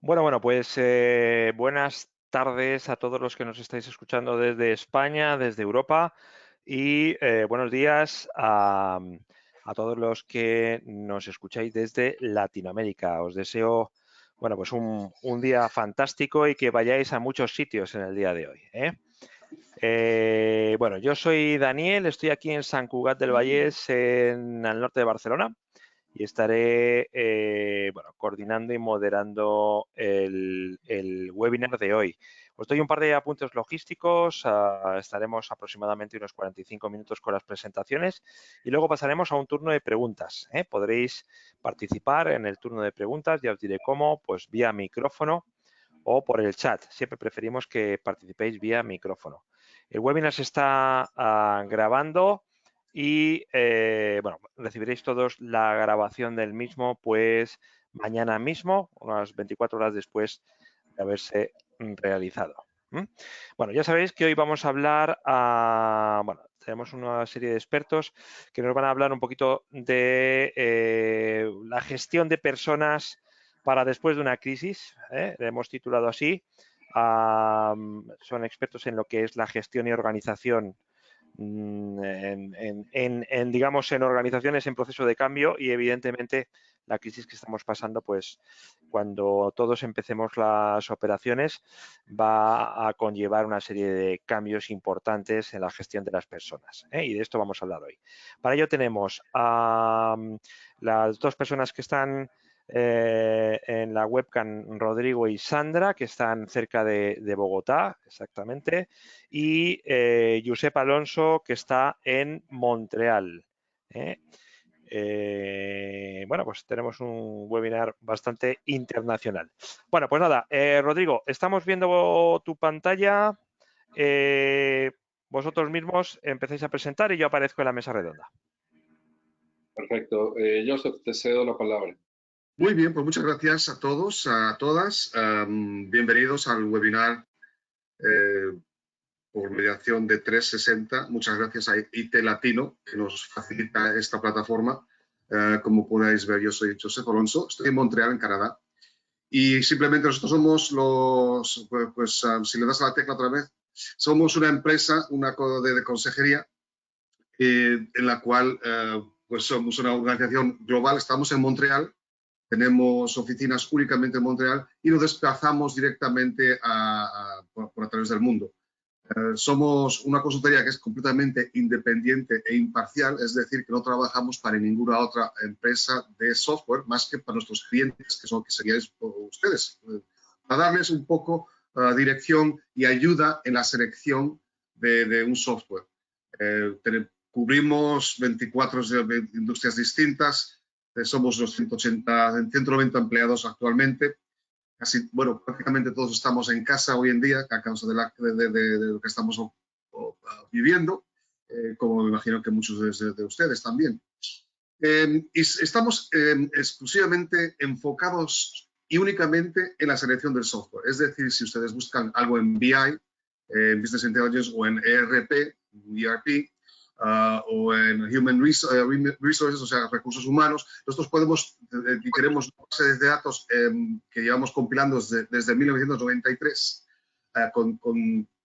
Bueno, pues buenas tardes a todos los que nos estáis escuchando desde España, desde Europa y buenos días a todos los que nos escucháis desde Latinoamérica. Os deseo, bueno, pues un día fantástico y que vayáis a muchos sitios en el día de hoy, ¿eh? Bueno, yo soy Daniel, estoy aquí en Sant Cugat del Vallès, en el norte de Barcelona y estaré bueno, coordinando y moderando el webinar de hoy. Os doy un par de apuntes logísticos, estaremos aproximadamente unos 45 minutos con las presentaciones y luego pasaremos a un turno de preguntas, ¿eh? Podréis participar en el turno de preguntas, ya os diré cómo, pues vía micrófono o por el chat. Siempre preferimos que participéis vía micrófono. El webinar se está grabando y bueno, recibiréis todos la grabación del mismo pues mañana mismo, unas 24 horas después de haberse realizado. Bueno, ya sabéis que hoy vamos a hablar, bueno, tenemos una serie de expertos que nos van a hablar un poquito de la gestión de personas para después de una crisis, ¿eh? Le hemos titulado así. Son expertos en lo que es la gestión y organización digamos, en organizaciones en proceso de cambio y evidentemente la crisis que estamos pasando, pues cuando todos empecemos las operaciones va a conllevar una serie de cambios importantes en la gestión de las personas, ¿eh? Y de esto vamos a hablar hoy. Para ello tenemos a las dos personas que están en la webcam, Rodrigo y Sandra, que están cerca de Bogotá, exactamente, y Josep Alonso, que está en Montreal, ¿eh? Bueno, pues tenemos un webinar bastante internacional. Bueno, pues nada, Rodrigo, estamos viendo tu pantalla. Vosotros mismos empezáis a presentar y yo aparezco en la mesa redonda. Perfecto. Joseph, te cedo la palabra. Muy bien, pues muchas gracias a todos, a todas. Bienvenidos al webinar por mediación de 360. Muchas gracias a IT Latino, que nos facilita esta plataforma. Como podéis ver, yo soy Josep Alonso, estoy en Montreal, en Canadá. Y simplemente nosotros somos si le das a la tecla otra vez, somos una empresa, una de consejería, en la cual pues somos una organización global, estamos en Montreal. Tenemos oficinas únicamente en Montreal y nos desplazamos directamente por a través del mundo. Somos una consultoría que es completamente independiente e imparcial, es decir, que no trabajamos para ninguna otra empresa de software más que para nuestros clientes, que seríais ustedes, para darles un poco dirección y ayuda en la selección de un software. Cubrimos 24 industrias distintas. Somos los 190 empleados actualmente. Casi, bueno, prácticamente todos estamos en casa hoy en día a causa de lo que estamos viviendo, como me imagino que muchos de ustedes también. Y estamos exclusivamente enfocados y únicamente en la selección del software. Es decir, si ustedes buscan algo en BI, en Business Intelligence o en ERP, o en Human Resources, o sea, recursos humanos, nosotros podemos y tenemos una base de datos que llevamos compilando desde 1993 con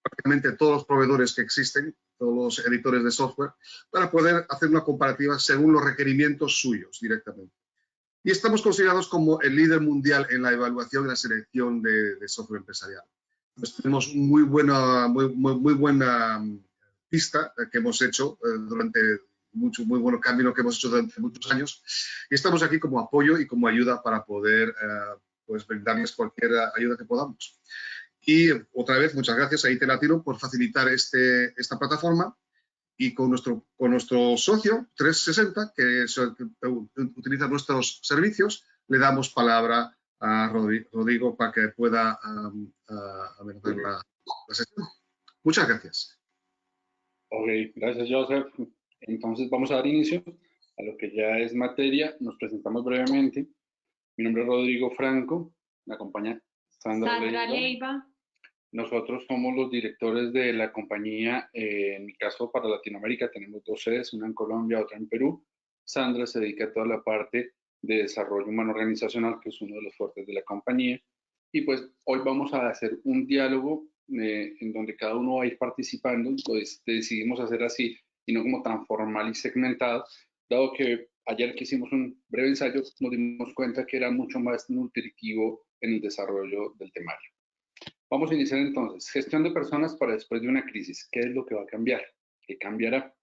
prácticamente todos los proveedores que existen, todos los editores de software, para poder hacer una comparativa según los requerimientos suyos directamente. Y estamos considerados como el líder mundial en la evaluación y la selección de software empresarial. Pues tenemos muy buena pista que hemos hecho durante muy buen camino que hemos hecho durante muchos años. Y estamos aquí como apoyo y como ayuda para poder pues brindarles cualquier ayuda que podamos. Y otra vez, muchas gracias a IT Latino por facilitar esta plataforma y con nuestro socio 360, que utiliza nuestros servicios, le damos palabra a Rodrigo para que pueda ver la sesión. Muchas gracias. Ok, gracias Joseph. Entonces vamos a dar inicio a lo que ya es materia. Nos presentamos brevemente. Mi nombre es Rodrigo Franco, me acompaña Sandra Leiva. Nosotros somos los directores de la compañía. En mi caso, para Latinoamérica tenemos dos sedes, una en Colombia, otra en Perú. Sandra se dedica a toda la parte de desarrollo humano organizacional, que es uno de los fuertes de la compañía. Y pues hoy vamos a hacer un diálogo en donde cada uno va a ir participando. Pues decidimos hacer así y no como tan formal y segmentado, dado que ayer que hicimos un breve ensayo nos dimos cuenta que era mucho más nutritivo en el desarrollo del temario. Vamos a iniciar entonces. Gestión de personas para después de una crisis. ¿Qué es lo que va a cambiar? ¿Qué cambiará?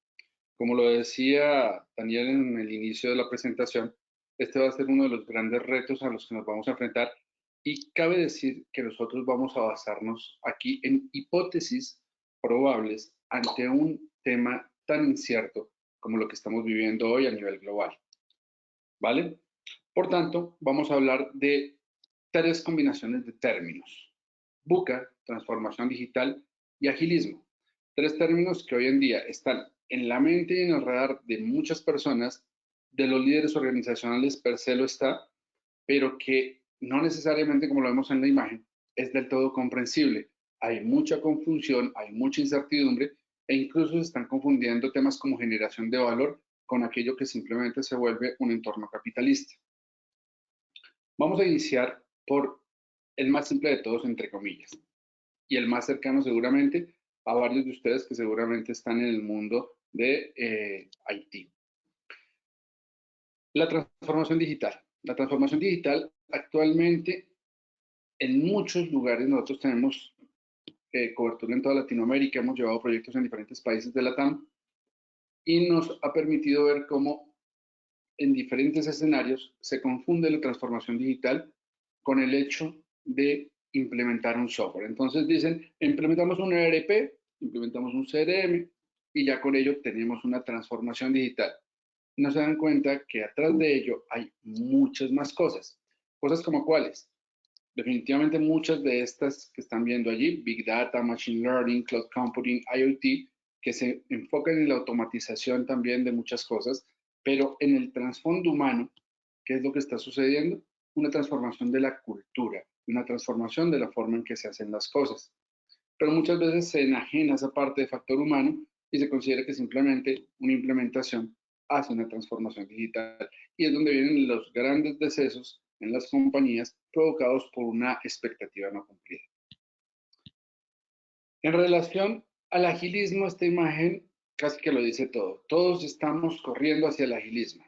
Como lo decía Daniel en el inicio de la presentación, este va a ser uno de los grandes retos a los que nos vamos a enfrentar y cabe decir que nosotros vamos a basarnos aquí en hipótesis probables ante un tema tan incierto como lo que estamos viviendo hoy a nivel global. ¿Vale? Por tanto, vamos a hablar de tres combinaciones de términos: VUCA, transformación digital, y agilismo. Tres términos que hoy en día están en la mente y en el radar de muchas personas, de los líderes organizacionales per se lo está, pero que no necesariamente, como lo vemos en la imagen, es del todo comprensible. Hay mucha confusión, hay mucha incertidumbre e incluso se están confundiendo temas como generación de valor con aquello que simplemente se vuelve un entorno capitalista. Vamos a iniciar por el más simple de todos, entre comillas, y el más cercano seguramente a varios de ustedes que seguramente están en el mundo de IT. La transformación digital. La transformación digital actualmente en muchos lugares nosotros tenemos cobertura en toda Latinoamérica, hemos llevado proyectos en diferentes países de la TAM y nos ha permitido ver cómo en diferentes escenarios se confunde la transformación digital con el hecho de implementar un software. Entonces dicen, implementamos un ERP, implementamos un CRM y ya con ello tenemos una transformación digital. No se dan cuenta que atrás de ello hay muchas más cosas. Cosas como cuáles. Definitivamente muchas de estas que están viendo allí, Big Data, Machine Learning, Cloud Computing, IoT, que se enfocan en la automatización también de muchas cosas, pero en el trasfondo humano, ¿qué es lo que está sucediendo? Una transformación de la cultura, una transformación de la forma en que se hacen las cosas. Pero muchas veces se enajena esa parte de factor humano y se considera que simplemente una implementación hace una transformación digital. Y es donde vienen los grandes decesos en las compañías provocados por una expectativa no cumplida. En relación al agilismo, esta imagen casi que lo dice todo. Todos estamos corriendo hacia el agilismo.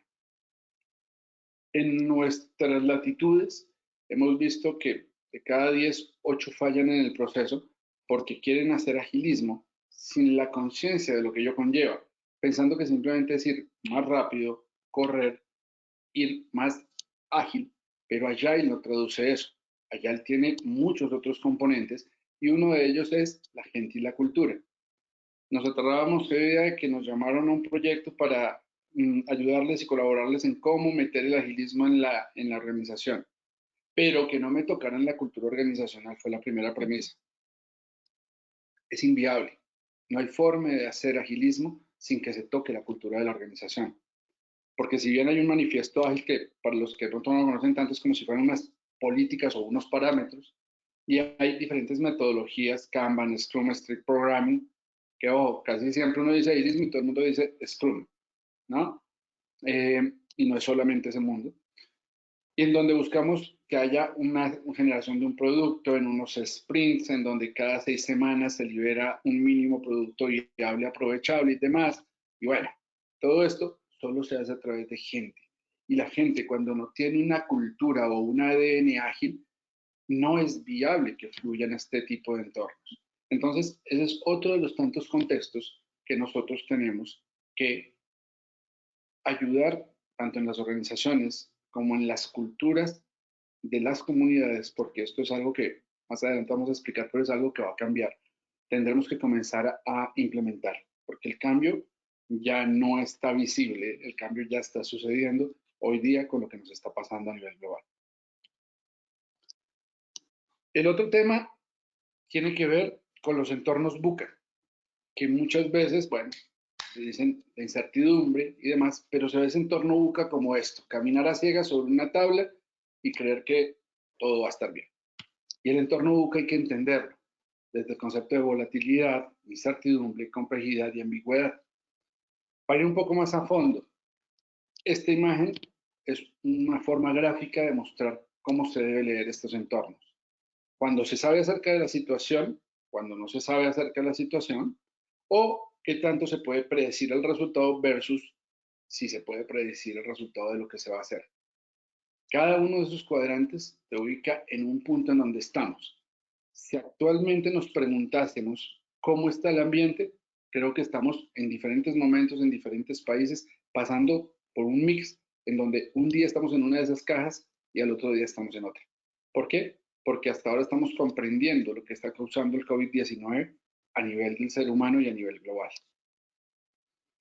En nuestras latitudes hemos visto que de cada 10, 8 fallan en el proceso porque quieren hacer agilismo sin la conciencia de lo que ello conlleva, pensando que simplemente es ir más rápido, correr, ir más ágil, pero Agile no traduce eso. Agile tiene muchos otros componentes y uno de ellos es la gente y la cultura. Nos aterrábamos la idea de que nos llamaron a un proyecto para ayudarles y colaborarles en cómo meter el agilismo en la organización, pero que no me tocaran la cultura organizacional fue la primera premisa. Es inviable. No hay forma de hacer agilismo sin que se toque la cultura de la organización. Porque si bien hay un manifiesto ágil que para los que no lo conocen tanto es como si fueran unas políticas o unos parámetros, y hay diferentes metodologías, Kanban, Scrum, Strict Programming, que ojo, casi siempre uno dice agilismo y todo el mundo dice Scrum, ¿no? Y no es solamente ese mundo. Y en donde buscamos que haya una generación de un producto en unos sprints, en donde cada 6 semanas se libera un mínimo producto viable, aprovechable y demás. Y bueno, todo esto solo se hace a través de gente. Y la gente, cuando no tiene una cultura o un ADN ágil, no es viable que fluya en este tipo de entornos. Entonces, ese es otro de los tantos contextos que nosotros tenemos que ayudar tanto en las organizaciones como en las culturas de las comunidades, porque esto es algo que más adelante vamos a explicar, pero es algo que va a cambiar. Tendremos que comenzar a implementar, porque el cambio ya no está visible, el cambio ya está sucediendo hoy día con lo que nos está pasando a nivel global. El otro tema tiene que ver con los entornos VUCA, que muchas veces, bueno, se dicen la incertidumbre y demás, pero se ve ese entorno VUCA como esto, caminar a ciegas sobre una tabla y creer que todo va a estar bien. Y el entorno VUCA hay que entenderlo desde el concepto de volatilidad, incertidumbre, complejidad y ambigüedad. Para ir un poco más a fondo, esta imagen es una forma gráfica de mostrar cómo se debe leer estos entornos. cuando se sabe acerca de la situación, cuando no se sabe acerca de la situación, o qué tanto se puede predecir el resultado versus si se puede predecir el resultado de lo que se va a hacer. Cada uno de esos cuadrantes te ubica en un punto en donde estamos. Si actualmente nos preguntásemos cómo está el ambiente, creo que estamos en diferentes momentos, en diferentes países, pasando por un mix en donde un día estamos en una de esas cajas y al otro día estamos en otra. ¿Por qué? Porque hasta ahora estamos comprendiendo lo que está causando el COVID-19 a nivel del ser humano y a nivel global.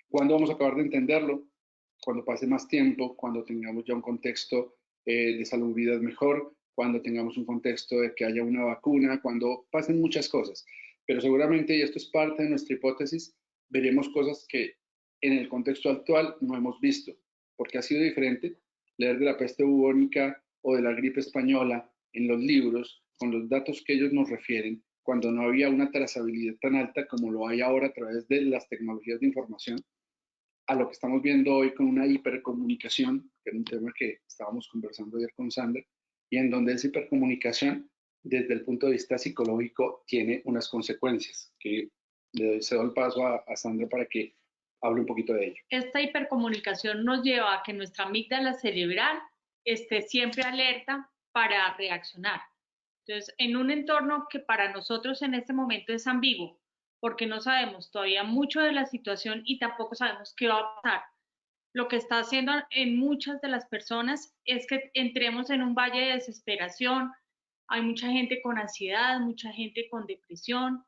¿Cuándo vamos a acabar de entenderlo? Cuando pase más tiempo, cuando tengamos ya un contexto de salubridad mejor, cuando tengamos un contexto de que haya una vacuna, cuando pasen muchas cosas. Pero seguramente, y esto es parte de nuestra hipótesis, veremos cosas que en el contexto actual no hemos visto, porque ha sido diferente leer de la peste bubónica o de la gripe española en los libros, con los datos que ellos nos refieren, cuando no había una trazabilidad tan alta como lo hay ahora a través de las tecnologías de información, a lo que estamos viendo hoy con una hipercomunicación, que era un tema que estábamos conversando ayer con Sander, y en donde esa hipercomunicación, desde el punto de vista psicológico, tiene unas consecuencias, que le cedo el paso a Sandra para que hable un poquito de ello. Esta hipercomunicación nos lleva a que nuestra amígdala cerebral esté siempre alerta para reaccionar. Entonces, en un entorno que para nosotros en este momento es ambiguo, porque no sabemos todavía mucho de la situación y tampoco sabemos qué va a pasar. Lo que está haciendo en muchas de las personas es que entremos en un valle de desesperación. Hay mucha gente con ansiedad, mucha gente con depresión.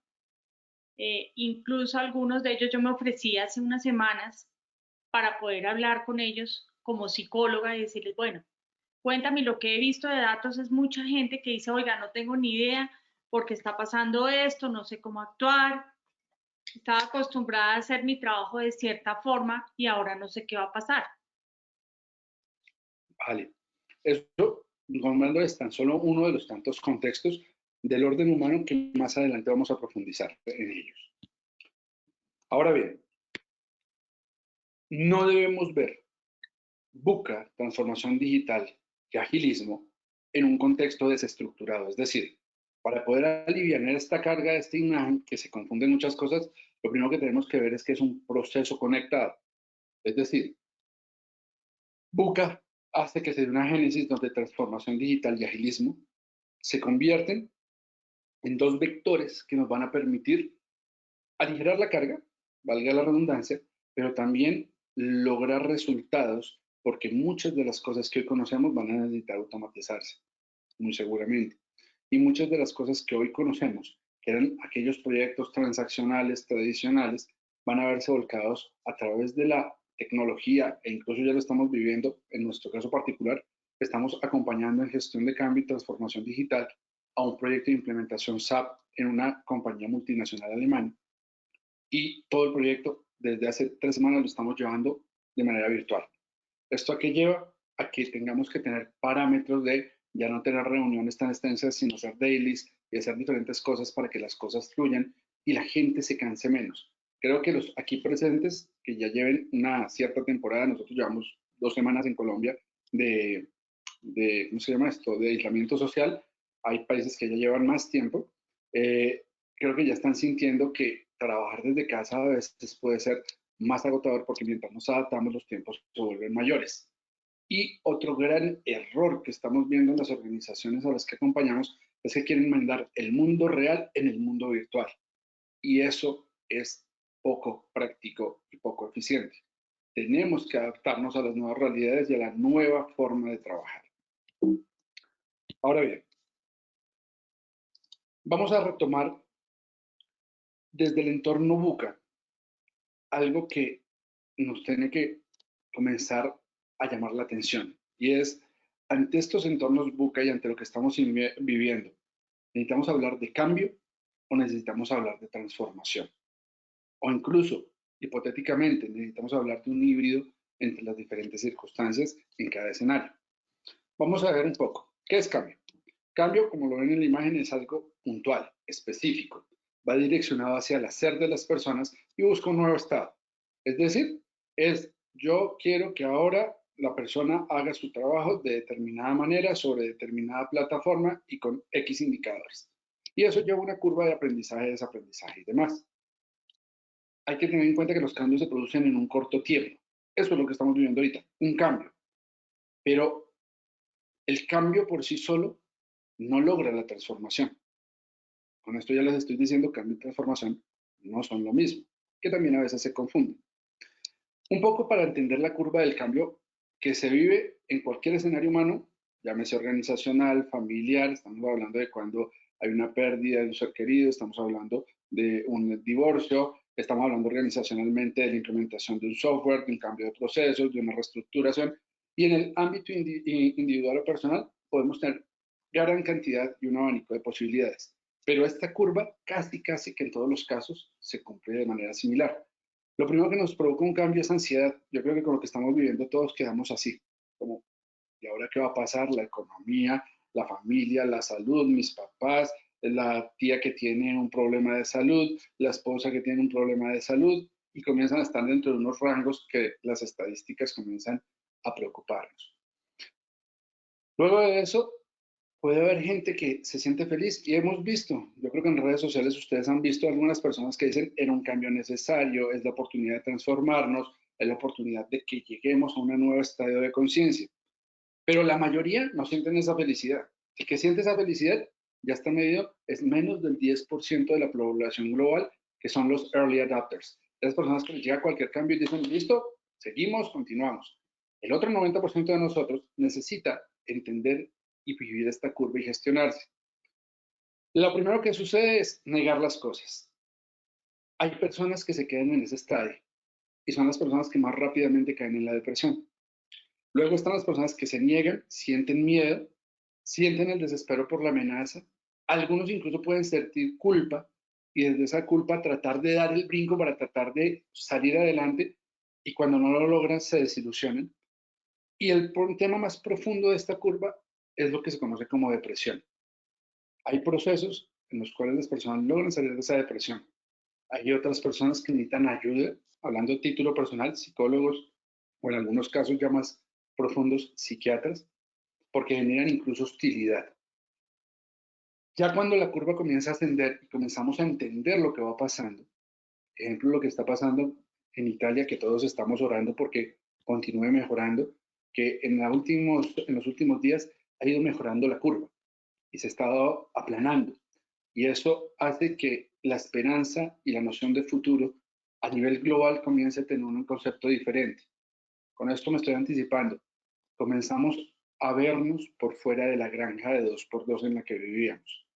Incluso algunos de ellos yo me ofrecí hace unas semanas para poder hablar con ellos como psicóloga y decirles, bueno, cuéntame, lo que he visto de datos es mucha gente que dice, oiga, no tengo ni idea por qué está pasando esto, no sé cómo actuar, estaba acostumbrada a hacer mi trabajo de cierta forma y ahora no sé qué va a pasar. Vale, eso, nombrando, es tan solo uno de los tantos contextos del orden humano que más adelante vamos a profundizar en ellos. Ahora bien, no debemos ver VUCA, transformación digital y agilismo en un contexto desestructurado. Es decir, para poder aliviar esta carga de esta imagen, que se confunden muchas cosas, lo primero que tenemos que ver es que es un proceso conectado. Es decir, VUCA hace que se dé una génesis donde transformación digital y agilismo se convierten en dos vectores que nos van a permitir aligerar la carga, valga la redundancia, pero también lograr resultados, porque muchas de las cosas que hoy conocemos van a necesitar automatizarse, muy seguramente. Y muchas de las cosas que hoy conocemos, que eran aquellos proyectos transaccionales tradicionales, van a verse volcados a través de la tecnología, e incluso ya lo estamos viviendo en nuestro caso particular, estamos acompañando en gestión de cambio y transformación digital a un proyecto de implementación SAP en una compañía multinacional alemana. Y todo el proyecto desde hace 3 semanas lo estamos llevando de manera virtual. ¿Esto a qué lleva? A que tengamos que tener parámetros de ya no tener reuniones tan extensas, sino hacer dailies y hacer diferentes cosas para que las cosas fluyan y la gente se canse menos. Creo que los aquí presentes, que ya lleven una cierta temporada, nosotros llevamos 2 semanas en Colombia ¿cómo se llama esto? De aislamiento social. Hay países que ya llevan más tiempo. Creo que ya están sintiendo que trabajar desde casa a veces puede ser más agotador porque mientras nos adaptamos los tiempos se vuelven mayores. Y otro gran error que estamos viendo en las organizaciones a las que acompañamos es que quieren mandar el mundo real en el mundo virtual. Y eso es poco práctico y poco eficiente. Tenemos que adaptarnos a las nuevas realidades y a la nueva forma de trabajar. Ahora bien, vamos a retomar desde el entorno VUCA algo que nos tiene que comenzar a llamar la atención, y es, ante estos entornos VUCA y ante lo que estamos viviendo, ¿necesitamos hablar de cambio o necesitamos hablar de transformación? O incluso, hipotéticamente, necesitamos hablar de un híbrido entre las diferentes circunstancias en cada escenario. Vamos a ver un poco, ¿qué es cambio? Cambio, como lo ven en la imagen, es algo puntual, específico. Va direccionado hacia el hacer de las personas y busca un nuevo estado. Es decir, yo quiero que ahora la persona haga su trabajo de determinada manera, sobre determinada plataforma y con X indicadores. Y eso lleva una curva de aprendizaje, desaprendizaje y demás. Hay que tener en cuenta que los cambios se producen en un corto tiempo. Eso es lo que estamos viviendo ahorita, un cambio. Pero el cambio por sí solo no logra la transformación. Con esto ya les estoy diciendo que cambio y transformación no son lo mismo, que también a veces se confunden. Un poco para entender la curva del cambio que se vive en cualquier escenario humano, llámese organizacional, familiar, estamos hablando de cuando hay una pérdida de un ser querido, estamos hablando de un divorcio, estamos hablando organizacionalmente de la implementación de un software, de un cambio de procesos, de una reestructuración, y en el ámbito individual o personal podemos tener gran cantidad y un abanico de posibilidades. Pero esta curva casi que en todos los casos se cumple de manera similar. Lo primero que nos provoca un cambio es ansiedad. Yo creo que con lo que estamos viviendo todos quedamos así, como, ¿y ahora qué va a pasar? La economía, la familia, la salud, mis papás, la tía que tiene un problema de salud, la esposa que tiene un problema de salud, y comienzan a estar dentro de unos rangos que las estadísticas comienzan a preocuparnos. Luego de eso, puede haber gente que se siente feliz y hemos visto, yo creo que en redes sociales ustedes han visto algunas personas que dicen era un cambio necesario, es la oportunidad de transformarnos, es la oportunidad de que lleguemos a un nuevo estadio de conciencia. Pero la mayoría no sienten esa felicidad. El que siente esa felicidad ya está medido, es menos del 10% de la población global, que son los early adopters. Las personas que les llega cualquier cambio y dicen, listo, seguimos, continuamos. El otro 90% de nosotros necesita entender y vivir esta curva y gestionarse. Lo primero que sucede es negar las cosas. Hay personas que se quedan en ese estadio y son las personas que más rápidamente caen en la depresión. Luego están las personas que se niegan, sienten miedo, sienten el desespero por la amenaza. Algunos incluso pueden sentir culpa y desde esa culpa tratar de dar el brinco para tratar de salir adelante y cuando no lo logran se desilusionan. Y el tema más profundo de esta curva es lo que se conoce como depresión. Hay procesos en los cuales las personas logran salir de esa depresión. Hay otras personas que necesitan ayuda, hablando de título personal, psicólogos o en algunos casos ya más profundos, psiquiatras, porque generan incluso hostilidad. Ya cuando la curva comienza a ascender y comenzamos a entender lo que va pasando, ejemplo, lo que está pasando en Italia, que todos estamos orando porque continúe mejorando, que en los últimos días ha ido mejorando la curva y se ha estado aplanando. Y eso hace que la esperanza y la noción de futuro a nivel global comience a tener un concepto diferente. Con esto me estoy anticipando. Comenzamos a vernos por fuera de la granja de 2x2 en la que vivíamos.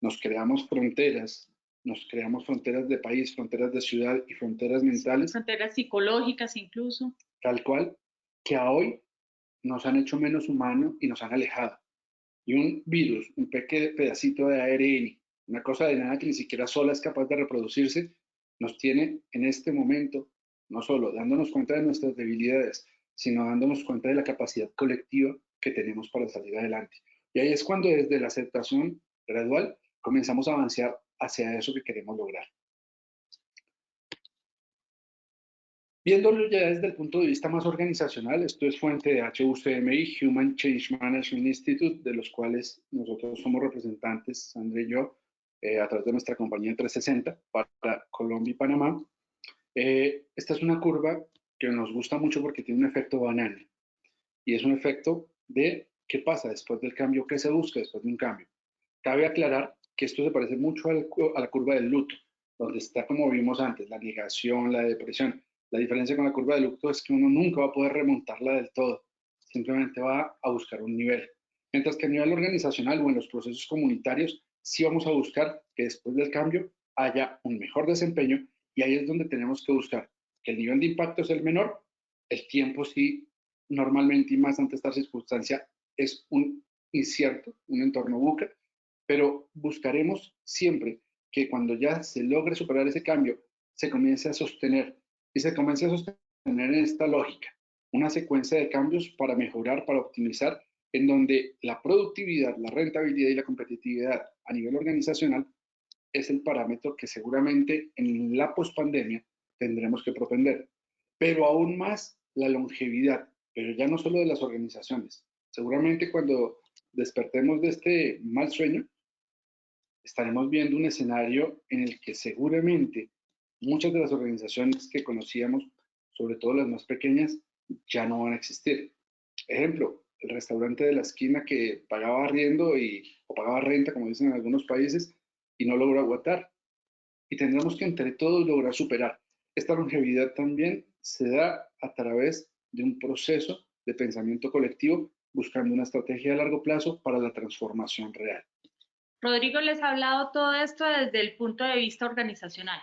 Nos creamos fronteras de país, fronteras de ciudad y fronteras mentales. Fronteras psicológicas incluso. Tal cual, que a hoy nos han hecho menos humanos y nos han alejado. Y un virus, un pequeño pedacito de ARN, una cosa de nada que ni siquiera sola es capaz de reproducirse, nos tiene en este momento no solo dándonos cuenta de nuestras debilidades, sino dándonos cuenta de la capacidad colectiva que tenemos para salir adelante. Y ahí es cuando desde la aceptación gradual comenzamos a avanzar hacia eso que queremos lograr. Viéndolo ya desde el punto de vista más organizacional, esto es fuente de HUCMI, Human Change Management Institute, de los cuales nosotros somos representantes, Sandra y yo, a través de nuestra compañía 360 para Colombia y Panamá. Esta es una curva que nos gusta mucho porque tiene un efecto banana y es un efecto de qué pasa después del cambio, qué se busca después de un cambio. Cabe aclarar que esto se parece mucho a la curva del luto, donde está como vimos antes, la negación, la depresión. La diferencia con la curva del luto es que uno nunca va a poder remontarla del todo, simplemente va a buscar un nivel. Mientras que a nivel organizacional o en los procesos comunitarios, sí vamos a buscar que después del cambio haya un mejor desempeño y ahí es donde tenemos que buscar que el nivel de impacto es el menor, el tiempo sí, normalmente y más ante esta circunstancia, es un incierto, un entorno buca, pero buscaremos siempre que cuando ya se logre superar ese cambio, se comience a sostener y se comience a sostener en esta lógica, una secuencia de cambios para mejorar, para optimizar, en donde la productividad, la rentabilidad y la competitividad a nivel organizacional es el parámetro que seguramente en la pospandemia tendremos que propender, pero aún más la longevidad, pero ya no solo de las organizaciones. Seguramente cuando despertemos de este mal sueño, estaremos viendo un escenario en el que seguramente muchas de las organizaciones que conocíamos, sobre todo las más pequeñas, ya no van a existir. Ejemplo, el restaurante de la esquina que pagaba arriendo o pagaba renta, como dicen en algunos países, y no logró aguantar. Y tendremos que entre todos lograr superar. Esta longevidad también se da a través de un proceso de pensamiento colectivo, buscando una estrategia a largo plazo para la transformación real. Rodrigo les ha hablado todo esto desde el punto de vista organizacional.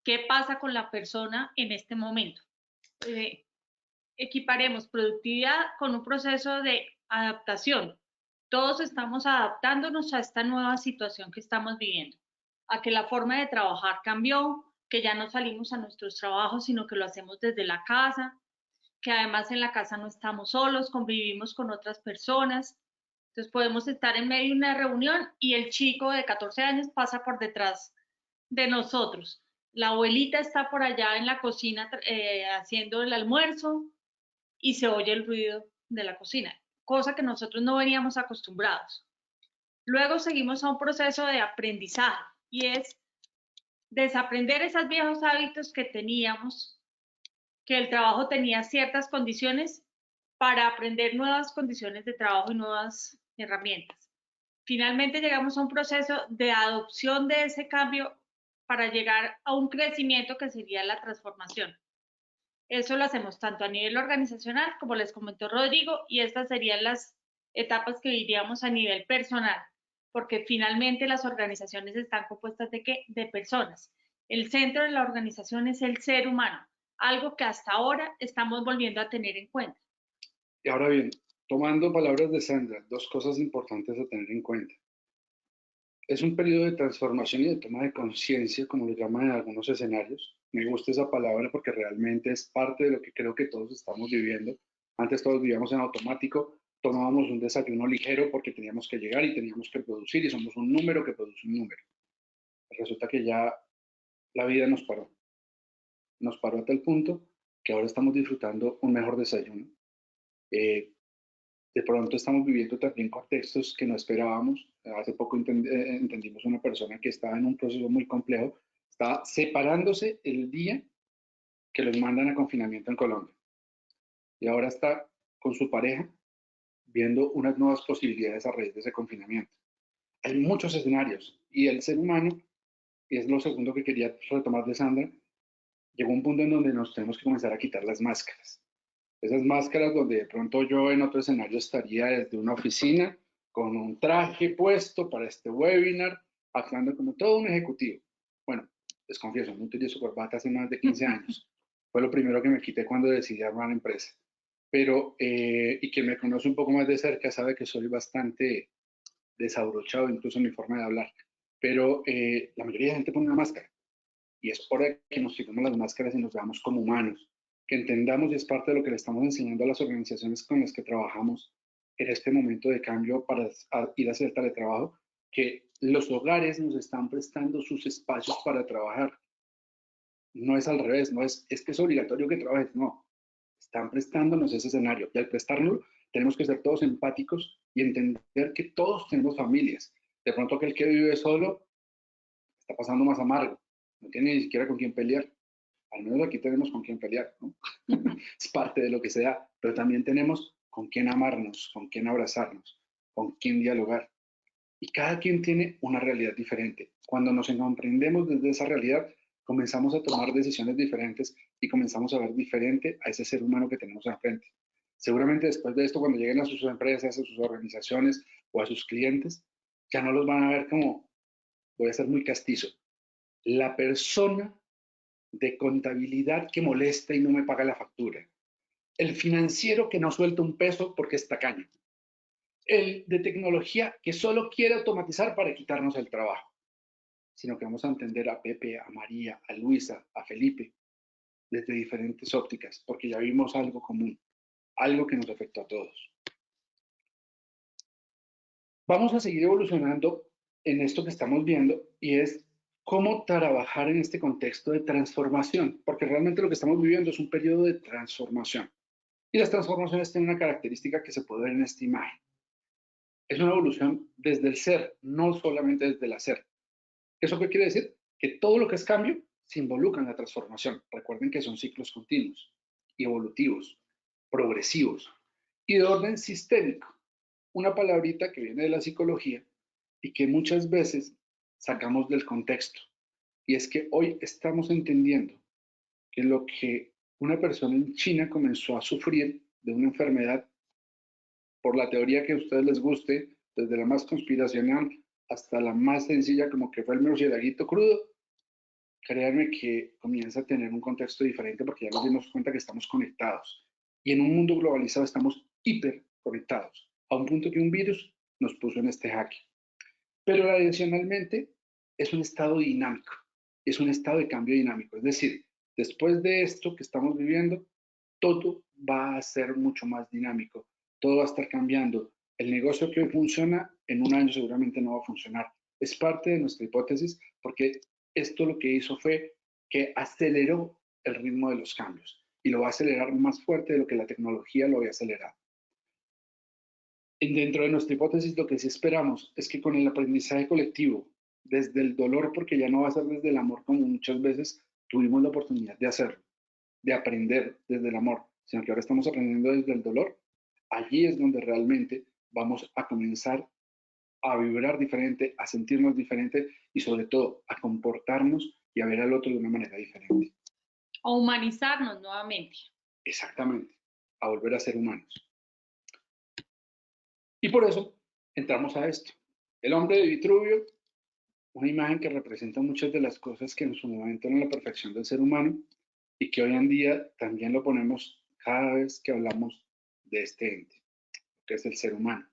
¿Qué pasa con la persona en este momento? Equiparemos productividad con un proceso de adaptación. Todos estamos adaptándonos a esta nueva situación que estamos viviendo, a que la forma de trabajar cambió, que ya no salimos a nuestros trabajos, sino que lo hacemos desde la casa, que además en la casa no estamos solos, convivimos con otras personas. Entonces podemos estar en medio de una reunión y el chico de 14 años pasa por detrás de nosotros. La abuelita está por allá en la cocina haciendo el almuerzo y se oye el ruido de la cocina, cosa que nosotros no veníamos acostumbrados. Luego seguimos a un proceso de aprendizaje y es desaprender esos viejos hábitos que teníamos, que el trabajo tenía ciertas condiciones para aprender nuevas condiciones de trabajo y nuevas herramientas. Finalmente llegamos a un proceso de adopción de ese cambio para llegar a un crecimiento que sería la transformación. Eso lo hacemos tanto a nivel organizacional, como les comentó Rodrigo, y estas serían las etapas que diríamos a nivel personal, porque finalmente las organizaciones están compuestas ¿de qué? De personas. El centro de la organización es el ser humano, algo que hasta ahora estamos volviendo a tener en cuenta. Y ahora bien, tomando palabras de Sandra, dos cosas importantes a tener en cuenta. Es un periodo de transformación y de toma de conciencia, como lo llaman en algunos escenarios. Me gusta esa palabra porque realmente es parte de lo que creo que todos estamos viviendo. Antes todos vivíamos en automático, tomábamos un desayuno ligero porque teníamos que llegar y teníamos que producir y somos un número que produce un número. Resulta que ya la vida nos paró. Nos paró a tal punto que ahora estamos disfrutando un mejor desayuno. De pronto estamos viviendo también contextos que no esperábamos. Hace poco entendimos una persona que estaba en un proceso muy complejo, estaba separándose el día que los mandan a confinamiento en Colombia. Y ahora está con su pareja viendo unas nuevas posibilidades a raíz de ese confinamiento. Hay muchos escenarios y el ser humano, y es lo segundo que quería retomar de Sandra, llegó a un punto en donde nos tenemos que comenzar a quitar las máscaras. Esas máscaras donde de pronto yo en otro escenario estaría desde una oficina con un traje puesto para este webinar, actuando como todo un ejecutivo. Bueno, les confieso, no utilizo corbata hace más de 15 años. Fue lo primero que me quité cuando decidí armar la empresa. Pero, y quien me conoce un poco más de cerca sabe que soy bastante desabrochado, incluso en mi forma de hablar. Pero la mayoría de gente pone una máscara. Y es hora de que nos quitemos las máscaras y nos veamos como humanos, que entendamos, y es parte de lo que le estamos enseñando a las organizaciones con las que trabajamos en este momento de cambio para ir hacia el teletrabajo, que los hogares nos están prestando sus espacios para trabajar. No es al revés, no es que es obligatorio que trabajes, no. Están prestándonos ese escenario y al prestárnoslo tenemos que ser todos empáticos y entender que todos tenemos familias. De pronto aquel que vive solo está pasando más amargo, no tiene ni siquiera con quién pelear. Al menos aquí tenemos con quién pelear, ¿no? Es parte de lo que sea, pero también tenemos con quién amarnos, con quién abrazarnos, con quién dialogar. Y cada quien tiene una realidad diferente. Cuando nos comprendemos desde esa realidad, comenzamos a tomar decisiones diferentes y comenzamos a ver diferente a ese ser humano que tenemos enfrente. Seguramente después de esto, cuando lleguen a sus empresas, a sus organizaciones o a sus clientes, ya no los van a ver como, voy a ser muy castizo, la persona de contabilidad que molesta y no me paga la factura, el financiero que no suelta un peso porque es tacaño, el de tecnología que solo quiere automatizar para quitarnos el trabajo, sino que vamos a entender a Pepe, a María, a Luisa, a Felipe, desde diferentes ópticas, porque ya vimos algo común, algo que nos afectó a todos. Vamos a seguir evolucionando en esto que estamos viendo y es cómo trabajar en este contexto de transformación, porque realmente lo que estamos viviendo es un periodo de transformación. Y las transformaciones tienen una característica que se puede ver en esta imagen. Es una evolución desde el ser, no solamente desde el hacer. ¿Eso qué quiere decir? Que todo lo que es cambio se involucra en la transformación. Recuerden que son ciclos continuos, evolutivos, progresivos y de orden sistémico. Una palabrita que viene de la psicología y que muchas veces sacamos del contexto. Y es que hoy estamos entendiendo que lo que una persona en China comenzó a sufrir de una enfermedad, por la teoría que a ustedes les guste, desde la más conspiracional hasta la más sencilla, como que fue el murcielaguito crudo, créanme que comienza a tener un contexto diferente porque ya nos dimos cuenta que estamos conectados. Y en un mundo globalizado estamos hiper conectados, a un punto que un virus nos puso en este jaque. Pero adicionalmente es un estado dinámico, es un estado de cambio dinámico. Es decir, después de esto que estamos viviendo, todo va a ser mucho más dinámico, todo va a estar cambiando. El negocio que hoy funciona, en un año seguramente no va a funcionar. Es parte de nuestra hipótesis porque esto lo que hizo fue que aceleró el ritmo de los cambios y lo va a acelerar más fuerte de lo que la tecnología lo había acelerado. Dentro de nuestra hipótesis, lo que sí esperamos es que con el aprendizaje colectivo, desde el dolor, porque ya no va a ser desde el amor como muchas veces tuvimos la oportunidad de hacerlo, de aprender desde el amor, sino que ahora estamos aprendiendo desde el dolor, allí es donde realmente vamos a comenzar a vibrar diferente, a sentirnos diferente y sobre todo a comportarnos y a ver al otro de una manera diferente. A humanizarnos nuevamente. Exactamente, a volver a ser humanos. Y por eso entramos a esto. El hombre de Vitruvio, una imagen que representa muchas de las cosas que en su momento eran la perfección del ser humano y que hoy en día también lo ponemos cada vez que hablamos de este ente, que es el ser humano.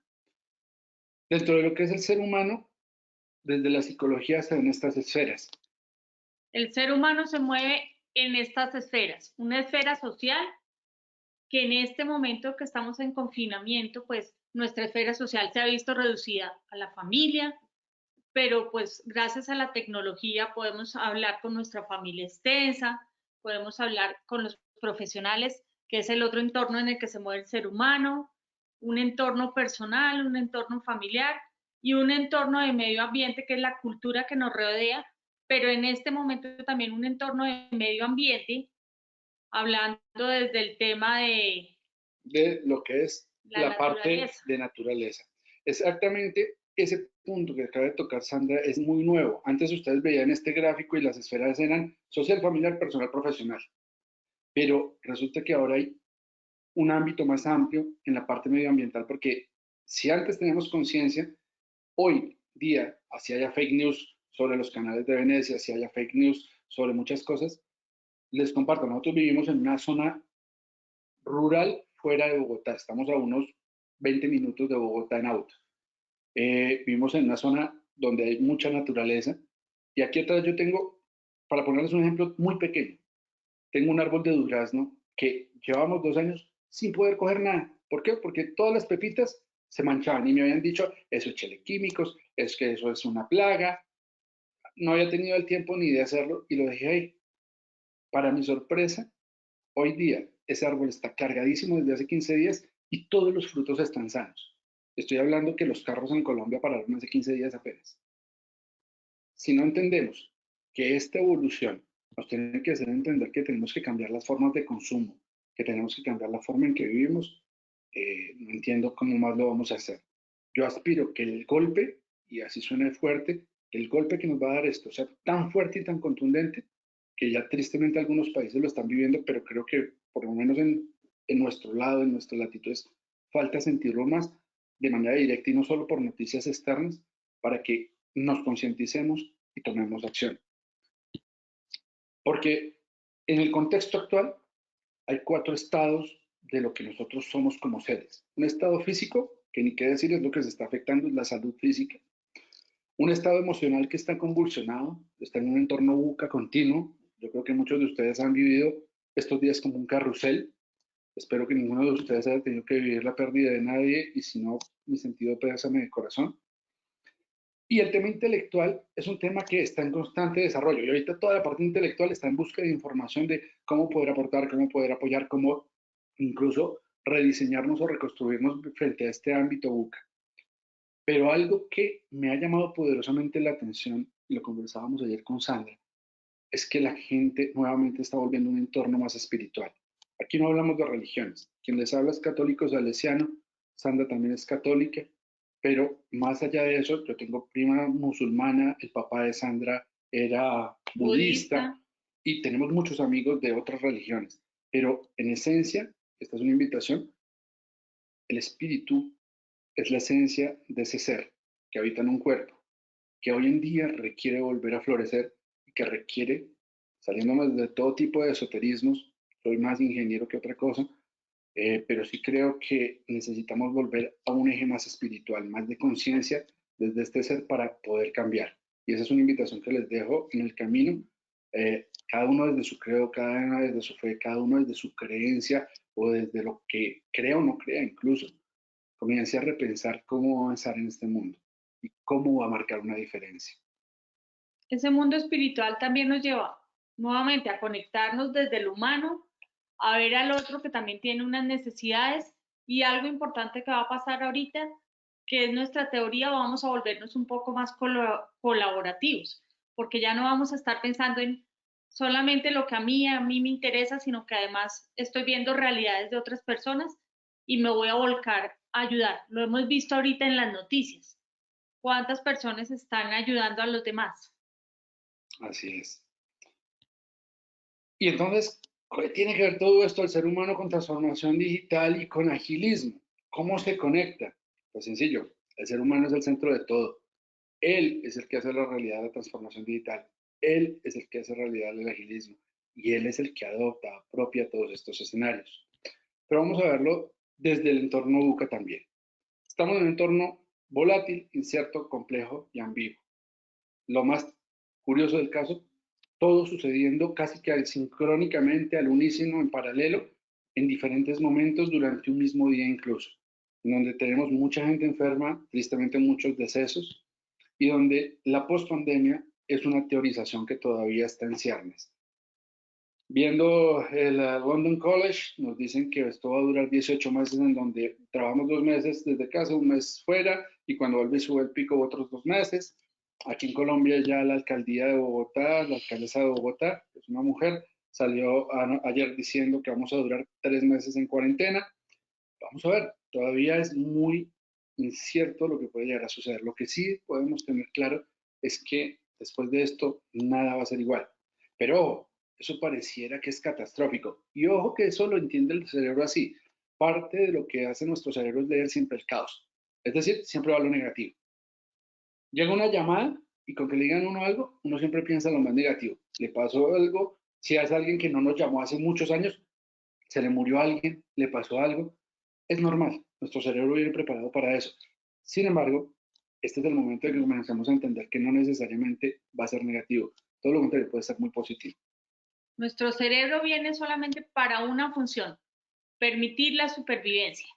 Dentro de lo que es el ser humano, desde la psicología se ven estas esferas. El ser humano se mueve en estas esferas. Una esfera social que en este momento que estamos en confinamiento, pues nuestra esfera social se ha visto reducida a la familia, pero pues gracias a la tecnología podemos hablar con nuestra familia extensa, podemos hablar con los profesionales, que es el otro entorno en el que se mueve el ser humano, un entorno personal, un entorno familiar y un entorno de medio ambiente, que es la cultura que nos rodea, pero en este momento también un entorno de medio ambiente, hablando desde el tema de lo que es la parte naturaleza. de naturaleza. Exactamente ese punto que acaba de tocar Sandra es muy nuevo. Antes ustedes veían este gráfico y las esferas eran social, familiar, personal, profesional. Pero resulta que ahora hay un ámbito más amplio en la parte medioambiental, porque si antes teníamos conciencia, hoy día, así haya fake news sobre los canales de Venecia, si haya fake news sobre muchas cosas, les comparto, nosotros vivimos en una zona rural fuera de Bogotá, estamos a unos 20 minutos de Bogotá en auto. Vivimos en una zona donde hay mucha naturaleza y aquí atrás yo tengo, para ponerles un ejemplo muy pequeño, tengo un árbol de durazno que llevábamos 2 años sin poder coger nada. ¿Por qué? Porque todas las pepitas se manchaban y me habían dicho, eso échale químicos, es que eso es una plaga. No había tenido el tiempo ni de hacerlo y lo dejé ahí. Para mi sorpresa, hoy día ese árbol está cargadísimo desde hace 15 días y todos los frutos están sanos. Estoy hablando que los carros en Colombia pararon hace 15 días apenas. Si no entendemos que esta evolución nos tiene que hacer entender que tenemos que cambiar las formas de consumo, que tenemos que cambiar la forma en que vivimos, no entiendo cómo más lo vamos a hacer. Yo aspiro que el golpe, y así suena fuerte, el golpe que nos va a dar esto sea tan fuerte y tan contundente que ya tristemente algunos países lo están viviendo, pero creo que por lo menos en nuestro lado, en nuestras latitudes, falta sentirlo más de manera directa y no solo por noticias externas, para que nos concienticemos y tomemos acción. Porque en el contexto actual hay 4 estados de lo que nosotros somos como seres. Un estado físico, que ni qué decir, es lo que se está afectando, es la salud física. Un estado emocional que está convulsionado, está en un entorno buca continuo. Yo creo que muchos de ustedes han vivido estos días como un carrusel. Espero que ninguno de ustedes haya tenido que vivir la pérdida de nadie y si no, mi sentido pésame de corazón. Y el tema intelectual es un tema que está en constante desarrollo y ahorita toda la parte intelectual está en busca de información de cómo poder aportar, cómo poder apoyar, cómo incluso rediseñarnos o reconstruirnos frente a este ámbito buca. Pero algo que me ha llamado poderosamente la atención, y lo conversábamos ayer con Sandra, es que la gente nuevamente está volviendo un entorno más espiritual. Aquí no hablamos de religiones. Quien les habla es católico salesiano, Sandra también es católica, pero más allá de eso, yo tengo prima musulmana, el papá de Sandra era budista y tenemos muchos amigos de otras religiones. Pero en esencia, esta es una invitación, el espíritu es la esencia de ese ser que habita en un cuerpo, que hoy en día requiere volver a florecer y que requiere, saliéndome de todo tipo de esoterismos, soy más ingeniero que otra cosa, pero sí creo que necesitamos volver a un eje más espiritual, más de conciencia desde este ser para poder cambiar. Y esa es una invitación que les dejo en el camino, cada uno desde su credo, cada uno desde su fe, cada uno desde su creencia o desde lo que crea o no crea incluso. Comience a repensar cómo avanzar en este mundo y cómo va a marcar una diferencia. Ese mundo espiritual también nos lleva nuevamente a conectarnos desde lo humano, a ver al otro que también tiene unas necesidades y algo importante que va a pasar ahorita, que es nuestra teoría, vamos a volvernos un poco más colaborativos, porque ya no vamos a estar pensando en solamente lo que a mí me interesa, sino que además estoy viendo realidades de otras personas y me voy a volcar a ayudar. Lo hemos visto ahorita en las noticias. ¿Cuántas personas están ayudando a los demás? Así es. Y entonces, ¿qué tiene que ver todo esto al ser humano con transformación digital y con agilismo? ¿Cómo se conecta? Pues sencillo, el ser humano es el centro de todo. Él es el que hace la realidad de la transformación digital. Él es el que hace realidad el agilismo. Y él es el que adopta, apropia todos estos escenarios. Pero vamos a verlo desde el entorno buca también. Estamos en un entorno volátil, incierto, complejo y ambiguo. Lo más curioso del caso, todo sucediendo casi que sincrónicamente, al unísono, en paralelo, en diferentes momentos durante un mismo día incluso, en donde tenemos mucha gente enferma, tristemente muchos decesos, y donde la pospandemia es una teorización que todavía está en ciernes. Viendo el London College, nos dicen que esto va a durar 18 meses, en donde trabajamos 2 meses desde casa, 1 mes fuera, y cuando vuelve y sube el pico otros 2 meses. Aquí en Colombia ya la alcaldía de Bogotá, la alcaldesa de Bogotá, que es una mujer, salió ayer diciendo que vamos a durar 3 meses en cuarentena. Vamos a ver, todavía es muy incierto lo que puede llegar a suceder. Lo que sí podemos tener claro es que después de esto nada va a ser igual. Pero ojo, eso pareciera que es catastrófico. Y ojo que eso lo entiende el cerebro así. Parte de lo que hace nuestro cerebro es leer siempre el caos. Es decir, siempre va a lo negativo. Llega una llamada y con que le digan uno algo, uno siempre piensa en lo más negativo. Le pasó algo, si es alguien que no nos llamó hace muchos años, se le murió a alguien, le pasó algo, es normal, nuestro cerebro viene preparado para eso. Sin embargo, este es el momento de que comenzamos a entender que no necesariamente va a ser negativo, todo lo contrario, puede ser muy positivo. Nuestro cerebro viene solamente para una función, permitir la supervivencia.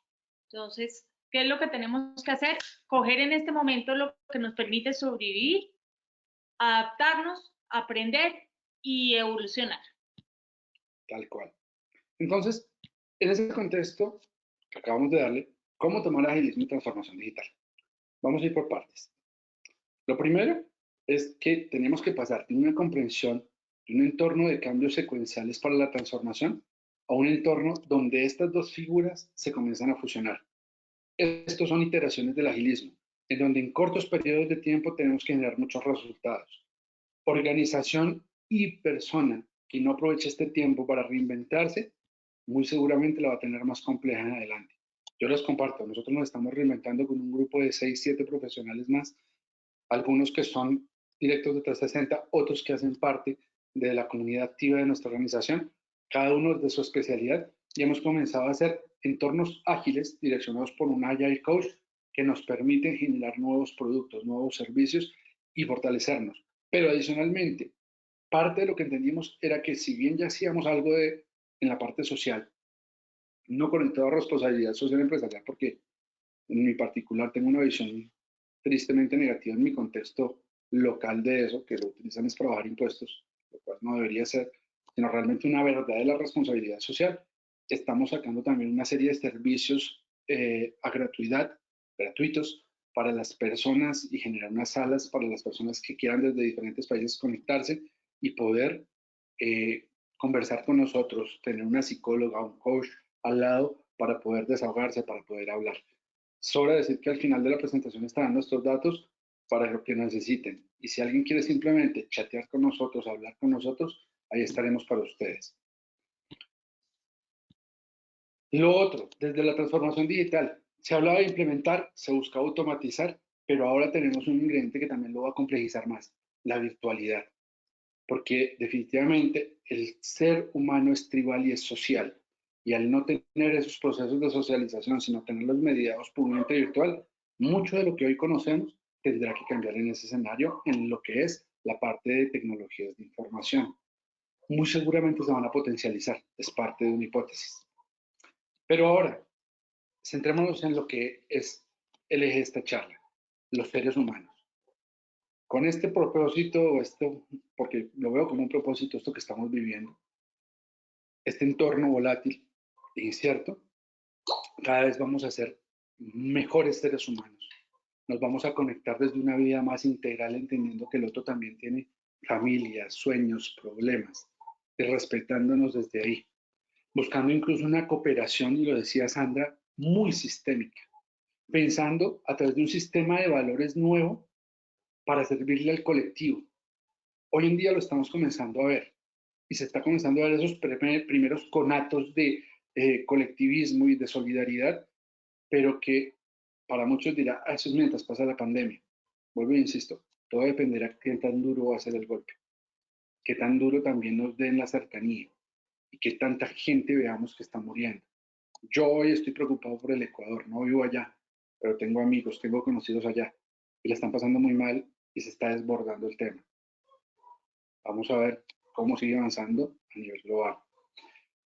Entonces, ¿qué es lo que tenemos que hacer? Coger en este momento lo que nos permite sobrevivir, adaptarnos, aprender y evolucionar. Tal cual. Entonces, en ese contexto que acabamos de darle, ¿cómo tomar agilismo y transformación digital? Vamos a ir por partes. Lo primero es que tenemos que pasar de una comprensión de un entorno de cambios secuenciales para la transformación a un entorno donde estas dos figuras se comienzan a fusionar. Estos son iteraciones del agilismo, en donde en cortos periodos de tiempo tenemos que generar muchos resultados. Organización y persona que no aproveche este tiempo para reinventarse, muy seguramente la va a tener más compleja en adelante. Yo les comparto, nosotros nos estamos reinventando con un grupo de 6, 7 profesionales más, algunos que son directos de 360, otros que hacen parte de la comunidad activa de nuestra organización, cada uno de su especialidad, y hemos comenzado a hacer entornos ágiles direccionados por un Agile Coach que nos permiten generar nuevos productos, nuevos servicios y fortalecernos. Pero adicionalmente, parte de lo que entendimos era que si bien ya hacíamos algo en la parte social, no conectado a responsabilidad social empresarial, porque en mi particular tengo una visión tristemente negativa en mi contexto local de eso, que lo utilizan es para bajar impuestos, lo cual no debería ser, sino realmente una verdadera responsabilidad social. estamos sacando también una serie de servicios a gratuitos para las personas y generar unas salas para las personas que quieran desde diferentes países conectarse y poder conversar con nosotros, tener una psicóloga, un coach al lado para poder desahogarse, para poder hablar. Sobra decir que al final de la presentación estarán nuestros datos para lo que necesiten. Y si alguien quiere simplemente chatear con nosotros, hablar con nosotros, ahí estaremos para ustedes. Lo otro, desde la transformación digital, se hablaba de implementar, se buscaba automatizar, pero ahora tenemos un ingrediente que también lo va a complejizar más, la virtualidad. Porque definitivamente el ser humano es tribal y es social. Y al no tener esos procesos de socialización, sino tenerlos mediados por un ente virtual, mucho de lo que hoy conocemos tendrá que cambiar en ese escenario en lo que es la parte de tecnologías de información. Muy seguramente se van a potencializar, es parte de una hipótesis. Pero ahora, centrémonos en lo que es el eje de esta charla, los seres humanos. Con este propósito, porque lo veo como un propósito, esto que estamos viviendo, este entorno volátil e incierto, cada vez vamos a ser mejores seres humanos. Nos vamos a conectar desde una vida más integral, entendiendo que el otro también tiene familias, sueños, problemas, y respetándonos desde ahí. Buscando incluso una cooperación, y lo decía Sandra, muy sistémica, pensando a través de un sistema de valores nuevo para servirle al colectivo. Hoy en día lo estamos comenzando a ver y se está comenzando a ver esos primeros conatos de colectivismo y de solidaridad, pero que para muchos dirá, eso es mientras pasa la pandemia. Vuelvo e insisto, todo dependerá de qué tan duro va a ser el golpe, qué tan duro también nos den la cercanía y qué tanta gente veamos que está muriendo. Yo hoy estoy preocupado por el Ecuador, no vivo allá, pero tengo amigos, tengo conocidos allá y la están pasando muy mal y se está desbordando el tema. Vamos a ver cómo sigue avanzando a nivel global.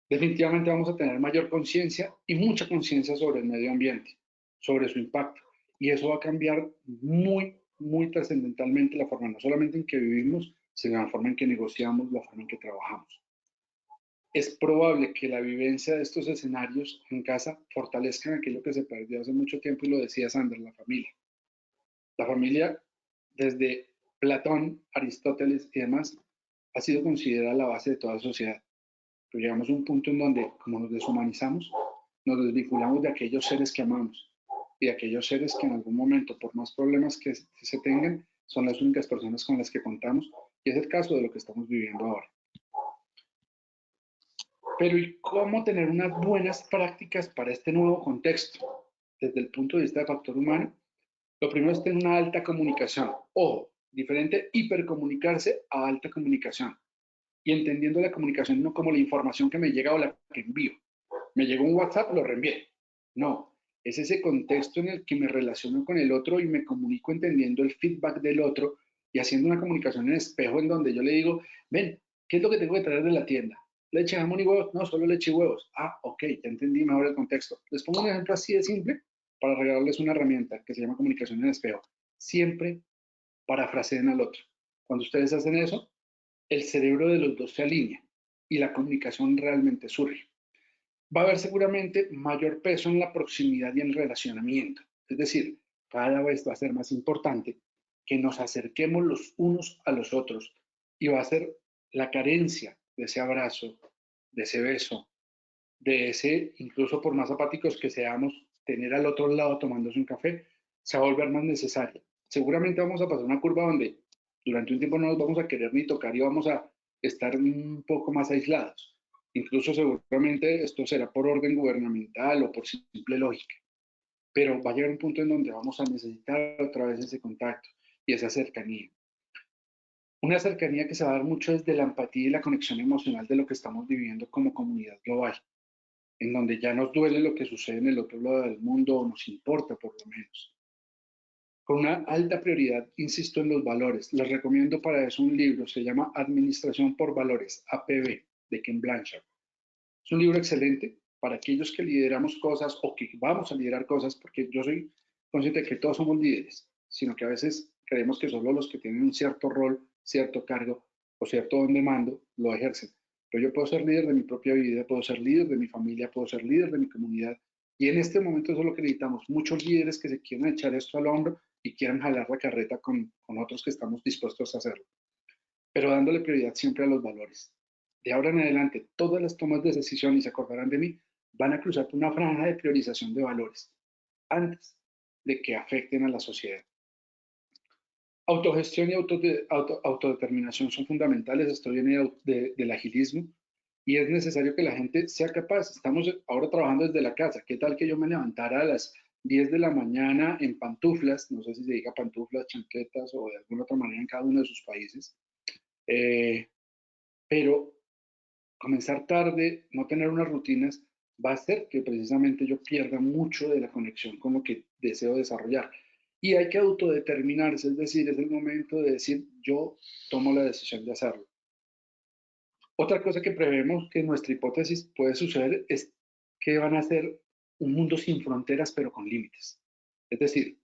Definitivamente vamos a tener mayor conciencia y mucha conciencia sobre el medio ambiente, sobre su impacto. Y eso va a cambiar muy, muy trascendentalmente la forma, no solamente en que vivimos, sino la forma en que negociamos, la forma en que trabajamos. Es probable que la vivencia de estos escenarios en casa fortalezcan aquello que se perdió hace mucho tiempo, y lo decía Sandra, la familia. La familia, desde Platón, Aristóteles y demás, ha sido considerada la base de toda sociedad. Pero llegamos a un punto en donde, como nos deshumanizamos, nos desvinculamos de aquellos seres que amamos y de aquellos seres que en algún momento, por más problemas que se tengan, son las únicas personas con las que contamos, y es el caso de lo que estamos viviendo ahora. Pero ¿y cómo tener unas buenas prácticas para este nuevo contexto? Desde el punto de vista de factor humano, lo primero es tener una alta comunicación. Ojo, diferente hipercomunicarse a alta comunicación. Y entendiendo la comunicación no como la información que me llega o la que envío. Me llegó un WhatsApp, lo reenvié. No, es ese contexto en el que me relaciono con el otro y me comunico entendiendo el feedback del otro y haciendo una comunicación en espejo en donde yo le digo, ven, ¿qué es lo que tengo que traer de la tienda? ¿Leche, jamón y huevos? No, solo leche y huevos. Ah, ok, ya entendí mejor el contexto. Les pongo un ejemplo así de simple para regalarles una herramienta que se llama comunicación en espejo. Siempre parafraseen al otro. Cuando ustedes hacen eso, el cerebro de los dos se alinea y la comunicación realmente surge. Va a haber seguramente mayor peso en la proximidad y en el relacionamiento. Es decir, cada vez va a ser más importante que nos acerquemos los unos a los otros, y va a ser la carencia de ese abrazo, de ese beso, de ese, incluso por más apáticos que seamos, tener al otro lado tomándose un café, se va a volver más necesario. Seguramente vamos a pasar una curva donde durante un tiempo no nos vamos a querer ni tocar y vamos a estar un poco más aislados. Incluso seguramente esto será por orden gubernamental o por simple lógica. Pero va a llegar un punto en donde vamos a necesitar otra vez ese contacto y esa cercanía. Una cercanía que se va a dar mucho desde la empatía y la conexión emocional de lo que estamos viviendo como comunidad global, en donde ya nos duele lo que sucede en el otro lado del mundo, o nos importa por lo menos. Con una alta prioridad, insisto en los valores. Les recomiendo para eso un libro, se llama Administración por Valores, APV, de Ken Blanchard. Es un libro excelente para aquellos que lideramos cosas o que vamos a liderar cosas, porque yo soy consciente de que todos somos líderes, sino que a veces creemos que solo los que tienen un cierto rol, cierto cargo o cierto don de mando lo ejercen. pero yo puedo ser líder de mi propia vida, puedo ser líder de mi familia, puedo ser líder de mi comunidad. Y en este momento eso es lo que necesitamos, muchos líderes que se quieran echar esto al hombro y quieran jalar la carreta con otros que estamos dispuestos a hacerlo, pero dándole prioridad siempre a los valores. De ahora en adelante, todas las tomas de decisión, y se acordarán de mí, van a cruzar por una franja de priorización de valores antes de que afecten a la sociedad. Autogestión y autodeterminación son fundamentales. Esto viene del agilismo y es necesario que la gente sea capaz. Estamos ahora trabajando desde la casa. ¿Qué tal que yo me levantara a las 10 de la mañana en pantuflas? No sé si se diga pantuflas, chancletas o de alguna otra manera en cada uno de sus países. Pero comenzar tarde, no tener unas rutinas, va a hacer que precisamente yo pierda mucho de la conexión con lo que deseo desarrollar. Y hay que autodeterminarse, es decir, es el momento de decir, yo tomo la decisión de hacerlo. Otra cosa que prevemos que en nuestra hipótesis puede suceder es que van a ser un mundo sin fronteras, pero con límites. Es decir,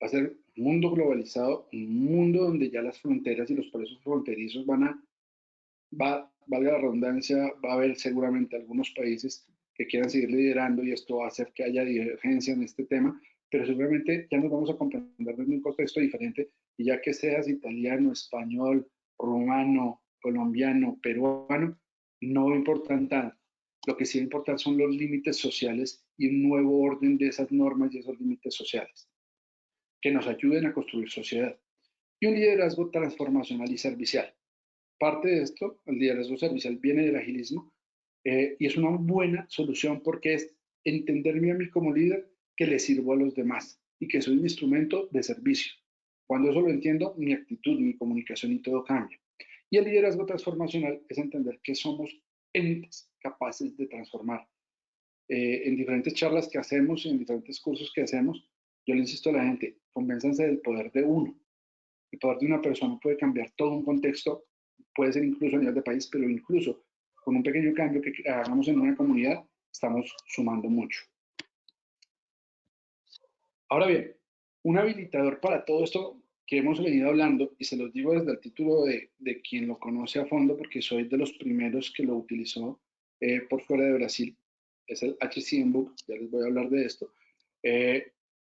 va a ser un mundo globalizado, un mundo donde ya las fronteras y los procesos fronterizos valga la redundancia, va a haber seguramente algunos países que quieran seguir liderando y esto va a hacer que haya divergencia en este tema, pero seguramente ya nos vamos a comprender en un contexto diferente y ya que seas italiano, español, rumano, colombiano, peruano, no importan tanto. Lo que sí va a importar son los límites sociales y un nuevo orden de esas normas y esos límites sociales que nos ayuden a construir sociedad. Y un liderazgo transformacional y servicial. Parte de esto, el liderazgo servicial, viene del agilismo y es una buena solución porque es entenderme a mí como líder que le sirvo a los demás y que soy un instrumento de servicio. Cuando eso lo entiendo, mi actitud, mi comunicación y todo cambia. Y el liderazgo transformacional es entender que somos entes capaces de transformar. En diferentes charlas que hacemos, en diferentes cursos que hacemos, yo le insisto a la gente, convénzanse del poder de uno. El poder de una persona puede cambiar todo un contexto, puede ser incluso a nivel de país, pero incluso con un pequeño cambio que hagamos en una comunidad, estamos sumando mucho. Ahora bien, un habilitador para todo esto que hemos venido hablando, y se los digo desde el título de quien lo conoce a fondo, porque soy de los primeros que lo utilizó por fuera de Brasil, es el HCM Book, ya les voy a hablar de esto.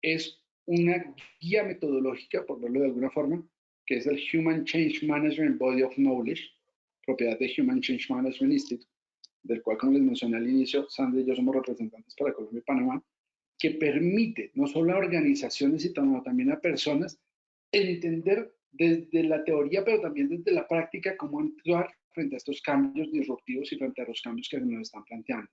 Es una guía metodológica, por verlo de alguna forma, que es el Human Change Management Body of Knowledge, propiedad de Human Change Management Institute, del cual, como les mencioné al inicio, Sandra y yo somos representantes para Colombia y Panamá, que permite no solo a organizaciones, sino también a personas entender desde la teoría, pero también desde la práctica, cómo actuar frente a estos cambios disruptivos y frente a los cambios que nos están planteando.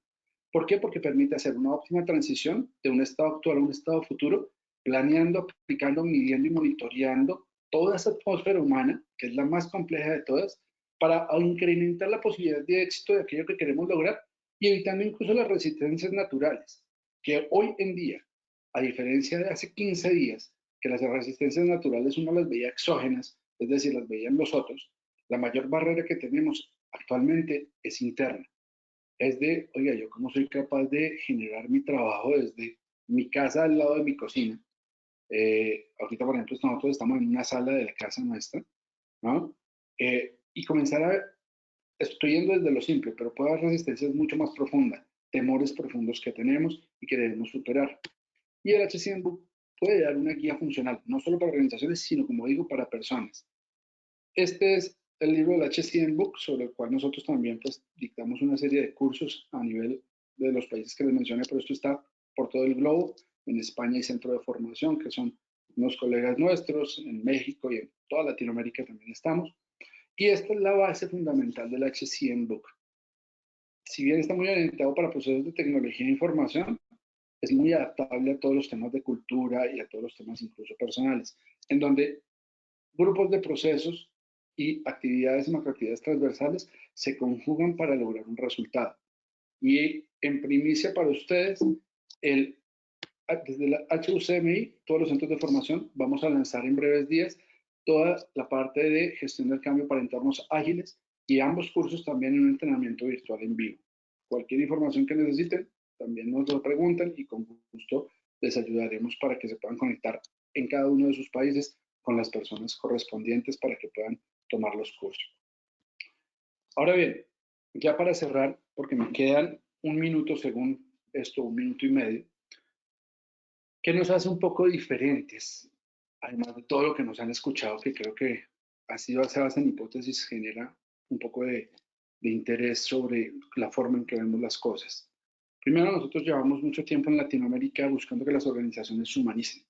¿Por qué? Porque permite hacer una óptima transición de un estado actual a un estado futuro, planeando, aplicando, midiendo y monitoreando toda esa atmósfera humana, que es la más compleja de todas, para incrementar la posibilidad de éxito de aquello que queremos lograr y evitando incluso las resistencias naturales, que hoy en día, a diferencia de hace 15 días, que las resistencias naturales uno las veía exógenas, es decir, las veían los otros, la mayor barrera que tenemos actualmente es interna. Es de, oiga, yo cómo soy capaz de generar mi trabajo desde mi casa al lado de mi cocina. Ahorita, por ejemplo, nosotros estamos en una sala de la casa nuestra, ¿no? Y comenzar a ver, estoy yendo desde lo simple, pero puede haber resistencias mucho más profundas, temores profundos que tenemos y que debemos superar. Y el HCM Book puede dar una guía funcional, no solo para organizaciones, sino, como digo, para personas. Este es el libro del HCM Book, sobre el cual nosotros también pues, dictamos una serie de cursos a nivel de los países que les mencioné, pero esto está por todo el globo. En España hay centro de formación, que son unos colegas nuestros, en México y en toda Latinoamérica también estamos. Y esta es la base fundamental del HCM Book. Si bien está muy orientado para procesos de tecnología e información, es muy adaptable a todos los temas de cultura y a todos los temas incluso personales, en donde grupos de procesos y actividades y macroactividades transversales se conjugan para lograr un resultado. Y en primicia para ustedes, desde la HUCMI, todos los centros de formación, vamos a lanzar en breves días toda la parte de gestión del cambio para entornos ágiles y ambos cursos también en un entrenamiento virtual en vivo. Cualquier información que necesiten, también nos lo preguntan y con gusto les ayudaremos para que se puedan conectar en cada uno de sus países con las personas correspondientes para que puedan tomar los cursos. Ahora bien, Ya para cerrar, porque me quedan un minuto según esto, un minuto y medio, ¿qué nos hace un poco diferentes? Además de todo lo que nos han escuchado, que creo que ha sido basadas en hipótesis, genera un poco de interés sobre la forma en que vemos las cosas. Primero, nosotros llevamos mucho tiempo en Latinoamérica buscando que las organizaciones se humanicen,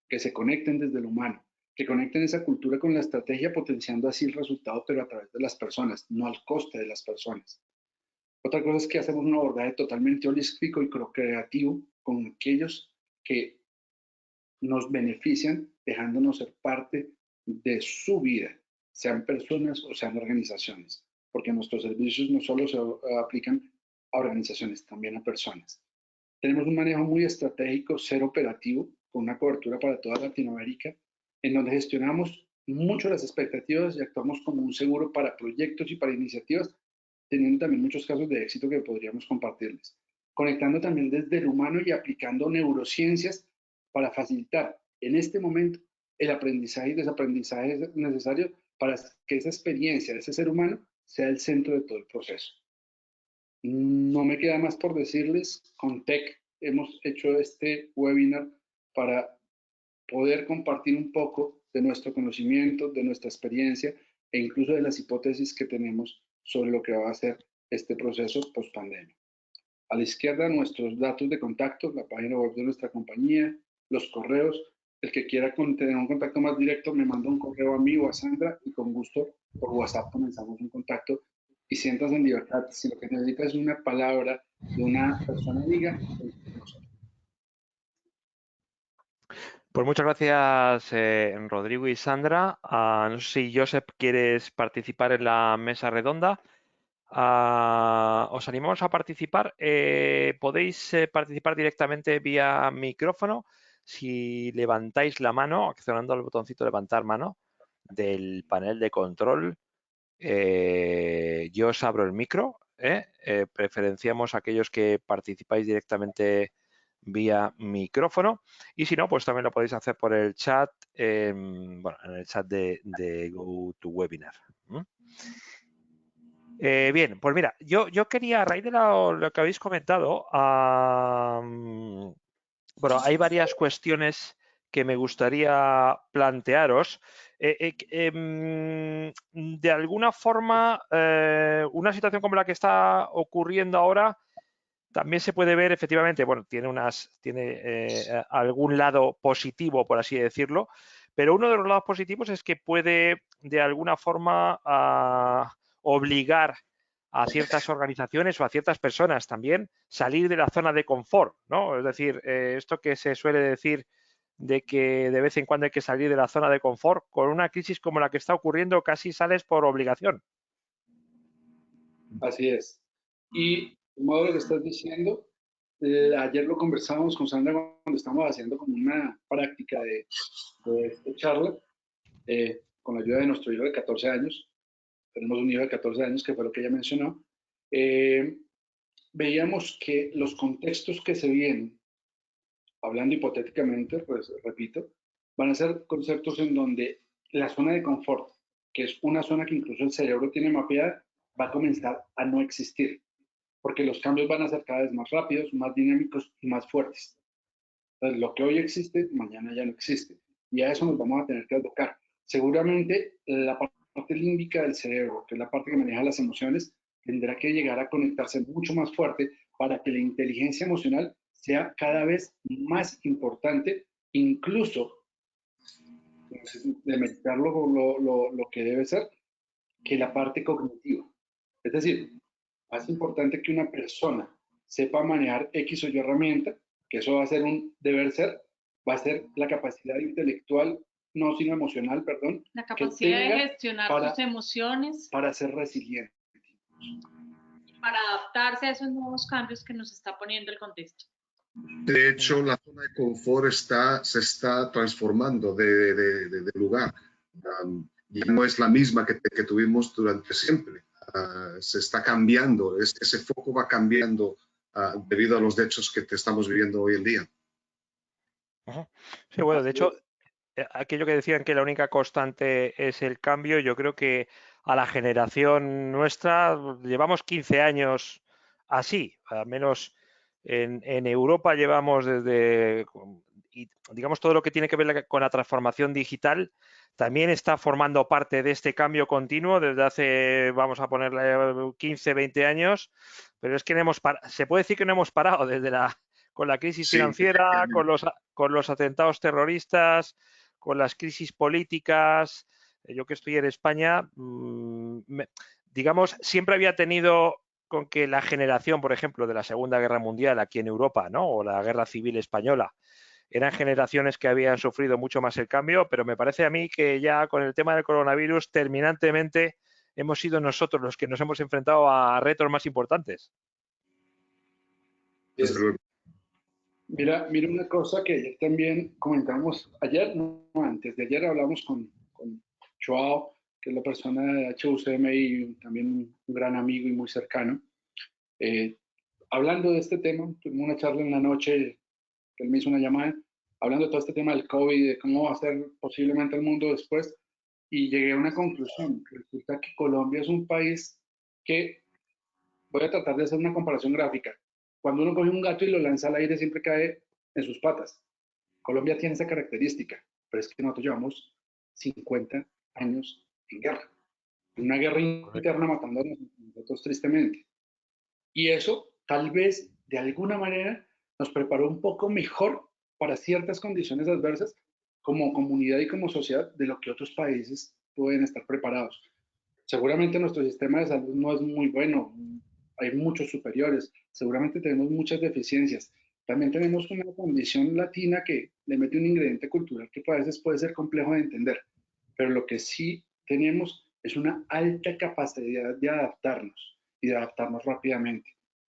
que se conecten desde lo humano, que conecten esa cultura con la estrategia, potenciando así el resultado, pero a través de las personas, no al coste de las personas. Otra cosa es que hacemos un abordaje totalmente holístico y creativo con aquellos que nos benefician, dejándonos ser parte de su vida, sean personas o sean organizaciones, porque nuestros servicios no solo se aplican a organizaciones, también a personas. Tenemos un manejo muy estratégico, ser operativo, con una cobertura para toda Latinoamérica, en donde gestionamos mucho las expectativas y actuamos como un seguro para proyectos y para iniciativas, teniendo también muchos casos de éxito que podríamos compartirles. Conectando también desde el humano y aplicando neurociencias para facilitar en este momento el aprendizaje y desaprendizaje necesario para que esa experiencia de ese ser humano sea el centro de todo el proceso. No me queda más por decirles, con TEC hemos hecho este webinar para poder compartir un poco de nuestro conocimiento, de nuestra experiencia e incluso de las hipótesis que tenemos sobre lo que va a ser este proceso post-pandemia. A la izquierda, nuestros datos de contacto, la página web de nuestra compañía, los correos. El que quiera tener un contacto más directo me manda un correo a mí o a Sandra y con gusto por WhatsApp comenzamos un contacto y sientas en libertad. Si lo que necesitas es una palabra de una persona amiga, Pues muchas gracias, Rodrigo y Sandra. No sé si Josep quieres participar en la mesa redonda. Os animamos a participar. Podéis participar directamente vía micrófono si levantáis la mano, accionando el botoncito levantar mano del panel de control. Yo os abro el micro. Preferenciamos a aquellos que participáis directamente vía micrófono, y si no, pues también lo podéis hacer por el chat, bueno, en el chat de GoToWebinar. Bien, pues mira, yo quería, a raíz de lo que habéis comentado, bueno, hay varias cuestiones que me gustaría plantearos. De alguna forma, una situación como la que está ocurriendo ahora también se puede ver, efectivamente, bueno, tiene algún lado positivo, por así decirlo, pero uno de los lados positivos es que puede, de alguna forma, obligar a ciertas organizaciones o a ciertas personas también salir de la zona de confort, ¿no? Es decir, esto que se suele decir de que de vez en cuando hay que salir de la zona de confort, con una crisis como la que está ocurriendo casi sales por obligación. Así es. Y de modo lo que estás diciendo, ayer lo conversábamos con Sandra cuando estamos haciendo como una práctica de esta charla, con la ayuda de nuestro hijo de 14 años. Tenemos un hijo de 14 años, que fue lo que ella mencionó. Veíamos que los contextos que se vienen, hablando hipotéticamente, pues repito, van a ser conceptos en donde la zona de confort, que es una zona que incluso el cerebro tiene mapeada, va a comenzar a no existir, porque los cambios van a ser cada vez más rápidos, más dinámicos y más fuertes. Entonces, lo que hoy existe, mañana ya no existe. Y a eso nos vamos a tener que abocar. Seguramente la parte límbica del cerebro, que es la parte que maneja las emociones, tendrá que llegar a conectarse mucho más fuerte para que la inteligencia emocional sea cada vez más importante, incluso de meditar lo que debe ser, que la parte cognitiva. Es decir, más importante que una persona sepa manejar X o Y herramienta, que eso va a ser un deber ser, va a ser la capacidad intelectual, no sino emocional, perdón. La capacidad de gestionar tus emociones. Para ser resiliente. Para adaptarse a esos nuevos cambios que nos está poniendo el contexto. De hecho, la zona de confort se está transformando de lugar. Ya no es la misma que tuvimos durante siempre. Se está cambiando, ese foco va cambiando debido a los hechos que estamos viviendo hoy en día. Sí, bueno, de hecho, aquello que decían que la única constante es el cambio, yo creo que a la generación nuestra, llevamos 15 años así, al menos en Europa llevamos desde, y digamos, todo lo que tiene que ver con la transformación digital también está formando parte de este cambio continuo desde hace, vamos a ponerle 15, 20 años, pero es que no hemos se puede decir que no hemos parado desde con la crisis Sí, financiera, con los atentados terroristas, con las crisis políticas. Yo que estoy en España, digamos, siempre había tenido con que la generación, por ejemplo, de la Segunda Guerra Mundial aquí en Europa, ¿no? O la Guerra Civil Española, eran generaciones que habían sufrido mucho más el cambio, pero me parece a mí que ya con el tema del coronavirus, terminantemente, hemos sido nosotros los que nos hemos enfrentado a retos más importantes. desde luego. Mira una cosa que ayer también comentamos, ayer, no, antes de ayer hablamos con Joao, que es la persona de HUCM y también un gran amigo y muy cercano. Hablando de este tema, tuvimos una charla en la noche, que él me hizo una llamada, hablando de todo este tema del COVID, de cómo va a ser posiblemente el mundo después, y llegué a una conclusión. Resulta que Colombia es un país que, voy a tratar de hacer una comparación gráfica. Cuando uno coge un gato y lo lanza al aire, siempre cae en sus patas. Colombia tiene esa característica, pero es que nosotros llevamos 50 años en guerra. Una guerra interna matando a nosotros tristemente. Y eso tal vez de alguna manera nos preparó un poco mejor para ciertas condiciones adversas como comunidad y como sociedad de lo que otros países pueden estar preparados. Seguramente nuestro sistema de salud no es muy bueno, hay muchos superiores, seguramente tenemos muchas deficiencias. También tenemos una condición latina que le mete un ingrediente cultural que a veces puede ser complejo de entender, pero lo que sí tenemos es una alta capacidad de adaptarnos y de adaptarnos rápidamente.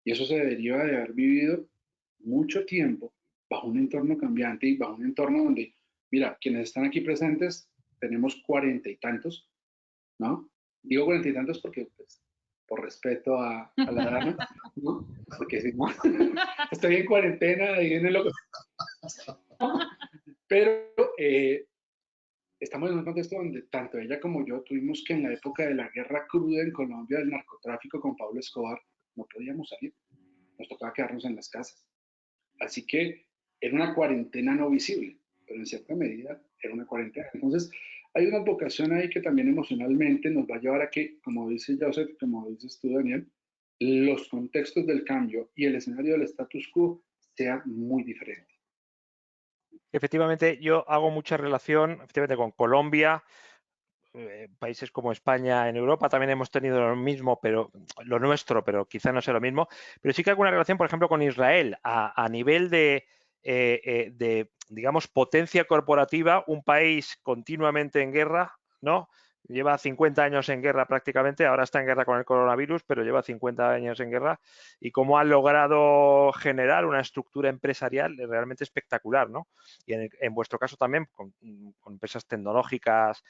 Y eso se deriva de haber vivido mucho tiempo bajo un entorno cambiante y bajo un entorno donde, mira, quienes están aquí presentes, tenemos 40 y tantos, ¿no? Digo 40 y tantos porque, pues, por respeto a la dama, ¿no? Porque si no, estoy en cuarentena y viene loco. Pero estamos en un contexto donde tanto ella como yo tuvimos que en la época de la guerra cruda en Colombia, del narcotráfico con Pablo Escobar, no podíamos salir, nos tocaba quedarnos en las casas. Así que era una cuarentena no visible, pero en cierta medida era una cuarentena. Entonces, hay una vocación ahí que también emocionalmente nos va a llevar a que, como dice Joseph, como dices tú, Daniel, los contextos del cambio y el escenario del status quo sea muy diferente. Efectivamente, yo hago mucha relación efectivamente con Colombia, países como España en Europa también hemos tenido lo mismo, pero lo nuestro, pero quizá no sea lo mismo. Pero sí que hay alguna relación, por ejemplo, con Israel a nivel de, digamos, potencia corporativa, un país continuamente en guerra, ¿no? Lleva 50 años en guerra prácticamente, ahora está en guerra con el coronavirus, pero lleva 50 años en guerra y cómo ha logrado generar una estructura empresarial realmente espectacular, ¿no? Y en vuestro caso también con empresas tecnológicas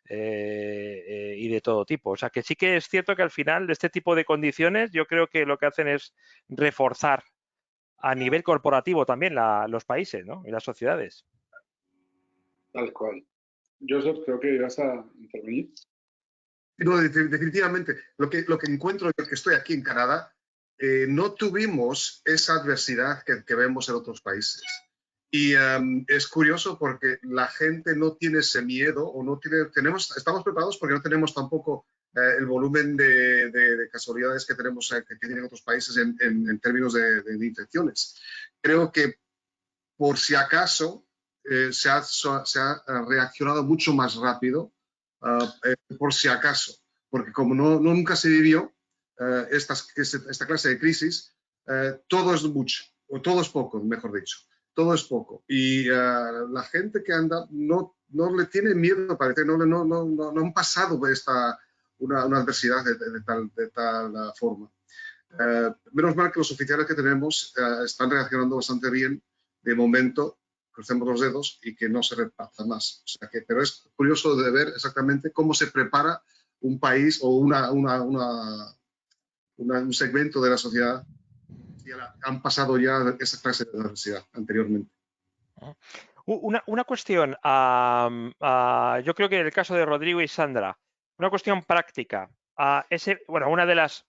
y de todo tipo. O sea que sí que es cierto que al final de este tipo de condiciones yo creo que lo que hacen es reforzar a nivel corporativo también los países, ¿no? Y las sociedades. Tal cual. Joseph, creo que ibas a intervenir. No, definitivamente. Lo que encuentro yo que estoy aquí en Canadá, no tuvimos esa adversidad que vemos en otros países. Y es curioso porque la gente no tiene ese miedo o no tiene, estamos preparados porque no tenemos tampoco el volumen de casualidades que tenemos que tienen otros países en términos de infecciones. Creo que por si acaso se ha reaccionado mucho más rápido por si acaso, porque como nunca se vivió esta clase de crisis, todo es mucho, o todo es poco, mejor dicho, todo es poco. Y la gente que anda no le tiene miedo, parece, no han pasado una adversidad de tal forma. Menos mal que los oficiales que tenemos están reaccionando bastante bien de momento, crucemos los dedos y que no se repasa más. O sea pero es curioso de ver exactamente cómo se prepara un país o un segmento de la sociedad si han pasado ya esa clase de adversidad anteriormente. Una cuestión, yo creo que en el caso de Rodrigo y Sandra, una cuestión práctica. Bueno, una de las,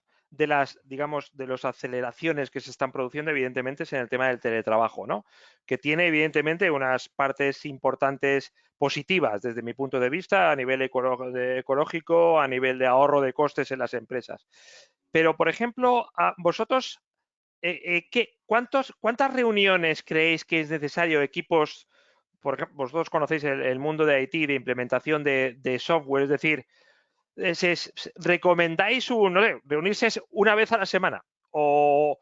digamos, de las aceleraciones que se están produciendo, evidentemente, es en el tema del teletrabajo, ¿no? Que tiene, evidentemente, unas partes importantes positivas desde mi punto de vista a nivel ecológico, a nivel de ahorro de costes en las empresas. Pero, por ejemplo, vosotros, ¿cuántas reuniones creéis que es necesario, equipos, por ejemplo, vosotros conocéis el mundo de IT, de implementación de software, es decir, ¿recomendáis no sé, reunirse una vez a la semana o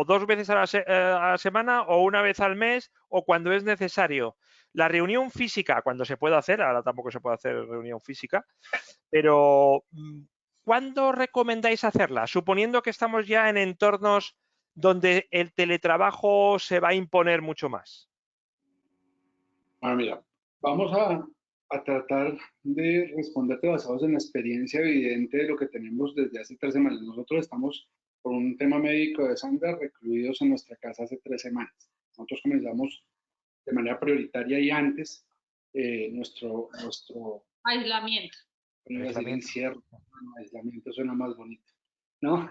dos veces a la semana o una vez al mes o cuando es necesario? La reunión física, cuando se puede hacer, ahora tampoco se puede hacer reunión física, pero ¿cuándo recomendáis hacerla? Suponiendo que estamos ya en entornos donde el teletrabajo se va a imponer mucho más. Bueno, mira, vamos a tratar de responderte basados en la experiencia evidente de lo que tenemos desde hace 3 semanas. Nosotros estamos, por un tema médico de Sandra, recluidos en nuestra casa hace 3 semanas. Nosotros comenzamos de manera prioritaria y antes nuestro Aislamiento. iba a decir Aislamiento. encierro, bueno, aislamiento suena más bonito, ¿no?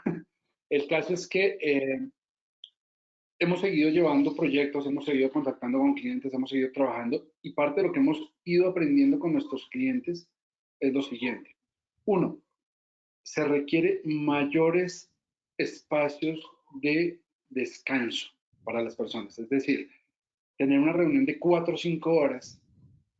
El caso es que hemos seguido llevando proyectos, hemos seguido contactando con clientes, hemos seguido trabajando y parte de lo que hemos ido aprendiendo con nuestros clientes es lo siguiente. Uno, se requiere mayores espacios de descanso para las personas. Es decir, tener una reunión de 4 o 5 horas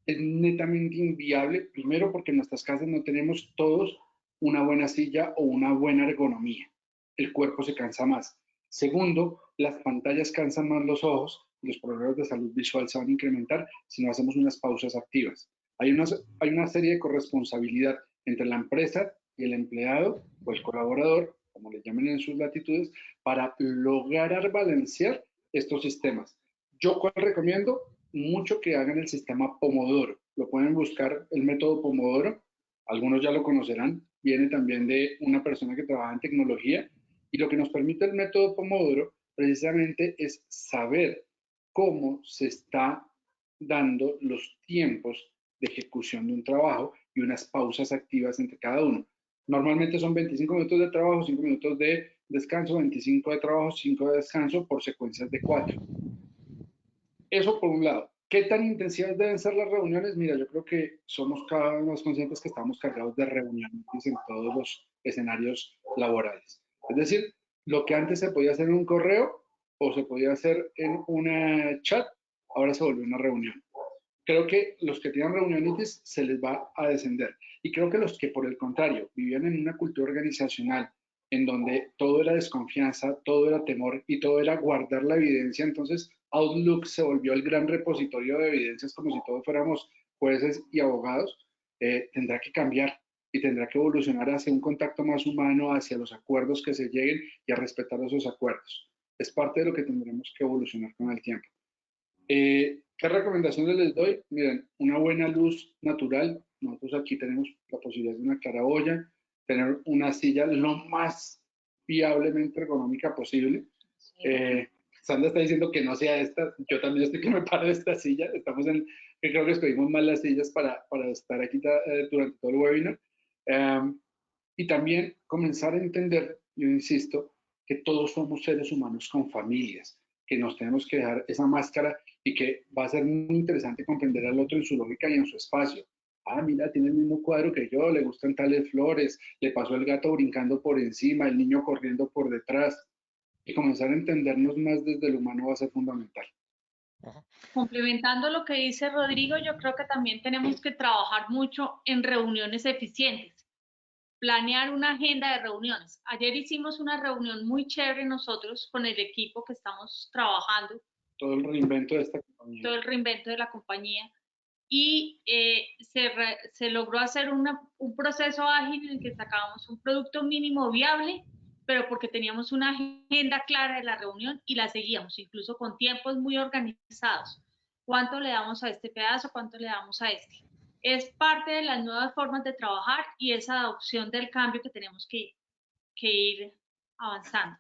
es netamente inviable, primero porque en nuestras casas no tenemos todos una buena silla o una buena ergonomía. El cuerpo se cansa más. Segundo, las pantallas cansan más los ojos y los problemas de salud visual se van a incrementar si no hacemos unas pausas activas. Hay una serie de corresponsabilidad entre la empresa y el empleado o el colaborador, como le llamen en sus latitudes, para lograr balancear estos sistemas. ¿Yo cuál recomiendo? Mucho que hagan el sistema Pomodoro. Lo pueden buscar el método Pomodoro. Algunos ya lo conocerán. Viene también de una persona que trabaja en tecnología. Y lo que nos permite el método Pomodoro precisamente es saber cómo se está dando los tiempos de ejecución de un trabajo y unas pausas activas entre cada uno. Normalmente son 25 minutos de trabajo, 5 minutos de descanso, 25 de trabajo, 5 de descanso por secuencias de 4. Eso por un lado. ¿Qué tan intensivas deben ser las reuniones? Mira, yo creo que somos cada vez más conscientes que estamos cargados de reuniones en todos los escenarios laborales. Es decir, lo que antes se podía hacer en un correo o se podía hacer en una chat, ahora se volvió una reunión. Creo que los que tienen reuniones se les va a descender. Y creo que los que, por el contrario, vivían en una cultura organizacional en donde todo era desconfianza, todo era temor y todo era guardar la evidencia, entonces Outlook se volvió el gran repositorio de evidencias como si todos fuéramos jueces y abogados, tendrá que cambiar y tendrá que evolucionar hacia un contacto más humano, hacia los acuerdos que se lleguen y a respetar esos acuerdos. Es parte de lo que tendremos que evolucionar con el tiempo. ¿Qué recomendaciones les doy? Miren, una buena luz natural. Nosotros aquí tenemos la posibilidad de una claraboya, tener una silla lo más viablemente ergonómica posible. Sandra está diciendo que no sea esta. Yo también estoy que me paro de esta silla. Estamos en, que creo que escogimos mal las sillas para estar aquí durante todo el webinar. Y también comenzar a entender, yo insisto, que todos somos seres humanos con familias, que nos tenemos que dejar esa máscara y que va a ser muy interesante comprender al otro en su lógica y en su espacio. Ah, mira, tiene el mismo cuadro que yo, le gustan tales flores, le pasó el gato brincando por encima, el niño corriendo por detrás. Y comenzar a entendernos más desde el humano va a ser fundamental. Complementando lo que dice Rodrigo, yo creo que también tenemos que trabajar mucho en reuniones eficientes, planear una agenda de reuniones. Ayer hicimos una reunión muy chévere nosotros con el equipo que estamos trabajando. Todo el reinvento de esta compañía. Todo el reinvento de la compañía. Y se logró hacer un proceso ágil en el que sacábamos un producto mínimo viable, pero porque teníamos una agenda clara de la reunión y la seguíamos, incluso con tiempos muy organizados. ¿Cuánto le damos a este pedazo? ¿Cuánto le damos a este? Es parte de las nuevas formas de trabajar y esa adopción del cambio que tenemos que ir avanzando.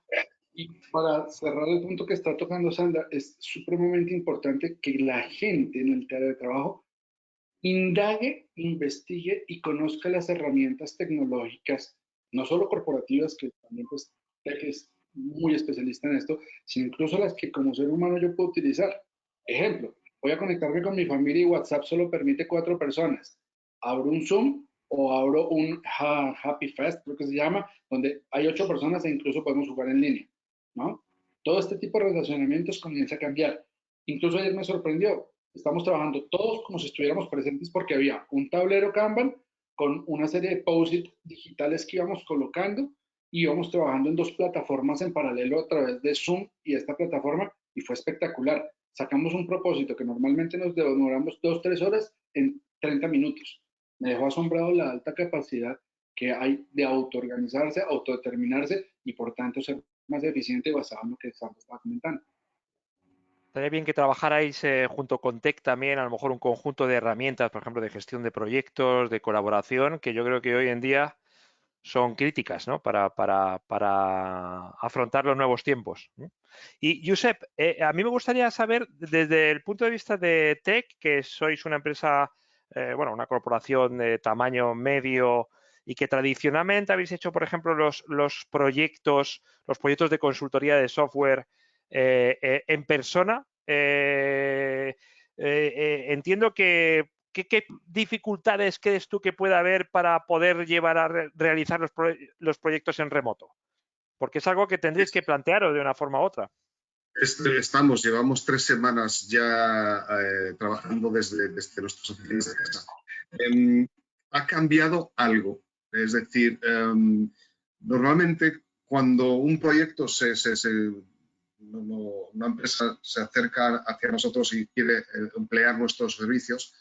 Y para cerrar el punto que está tocando Sandra, es supremamente importante que la gente en el área de trabajo indague, investigue y conozca las herramientas tecnológicas, no solo corporativas, que también pues Tech es muy especialista en esto, sino incluso las que como ser humano yo puedo utilizar. Ejemplo, voy a conectarme con mi familia y WhatsApp solo permite 4 personas. Abro un Zoom o abro un Happy Fest, creo que se llama, donde hay 8 personas e incluso podemos jugar en línea, ¿no? Todo este tipo de relacionamientos comienza a cambiar. Incluso ayer me sorprendió, estamos trabajando todos como si estuviéramos presentes porque había un tablero Kanban con una serie de post-it digitales que íbamos colocando y íbamos trabajando en 2 plataformas en paralelo a través de Zoom y esta plataforma y fue espectacular. Sacamos un propósito que normalmente nos demoramos 2-3 horas en 30 minutos. Me dejó asombrado la alta capacidad que hay de autoorganizarse, autodeterminarse y por tanto ser más eficiente basado en lo que estamos comentando. Estaría bien que trabajarais junto con Tech también, a lo mejor un conjunto de herramientas, por ejemplo, de gestión de proyectos, de colaboración, que yo creo que hoy en día son críticas, ¿no? para afrontar los nuevos tiempos, ¿no? Y Josep, a mí me gustaría saber, desde el punto de vista de Tech, que sois una empresa, bueno, una corporación de tamaño medio y que tradicionalmente habéis hecho, por ejemplo, los proyectos de consultoría de software en persona. Entiendo que ¿qué dificultades crees tú que pueda haber para poder llevar a realizar los proyectos en remoto? Porque es algo que tendréis que plantearos de una forma u otra. Llevamos 3 semanas ya trabajando desde nuestras oficinas de casa. Ha cambiado algo. Es decir, normalmente cuando un proyecto una empresa se acerca hacia nosotros y quiere emplear nuestros servicios,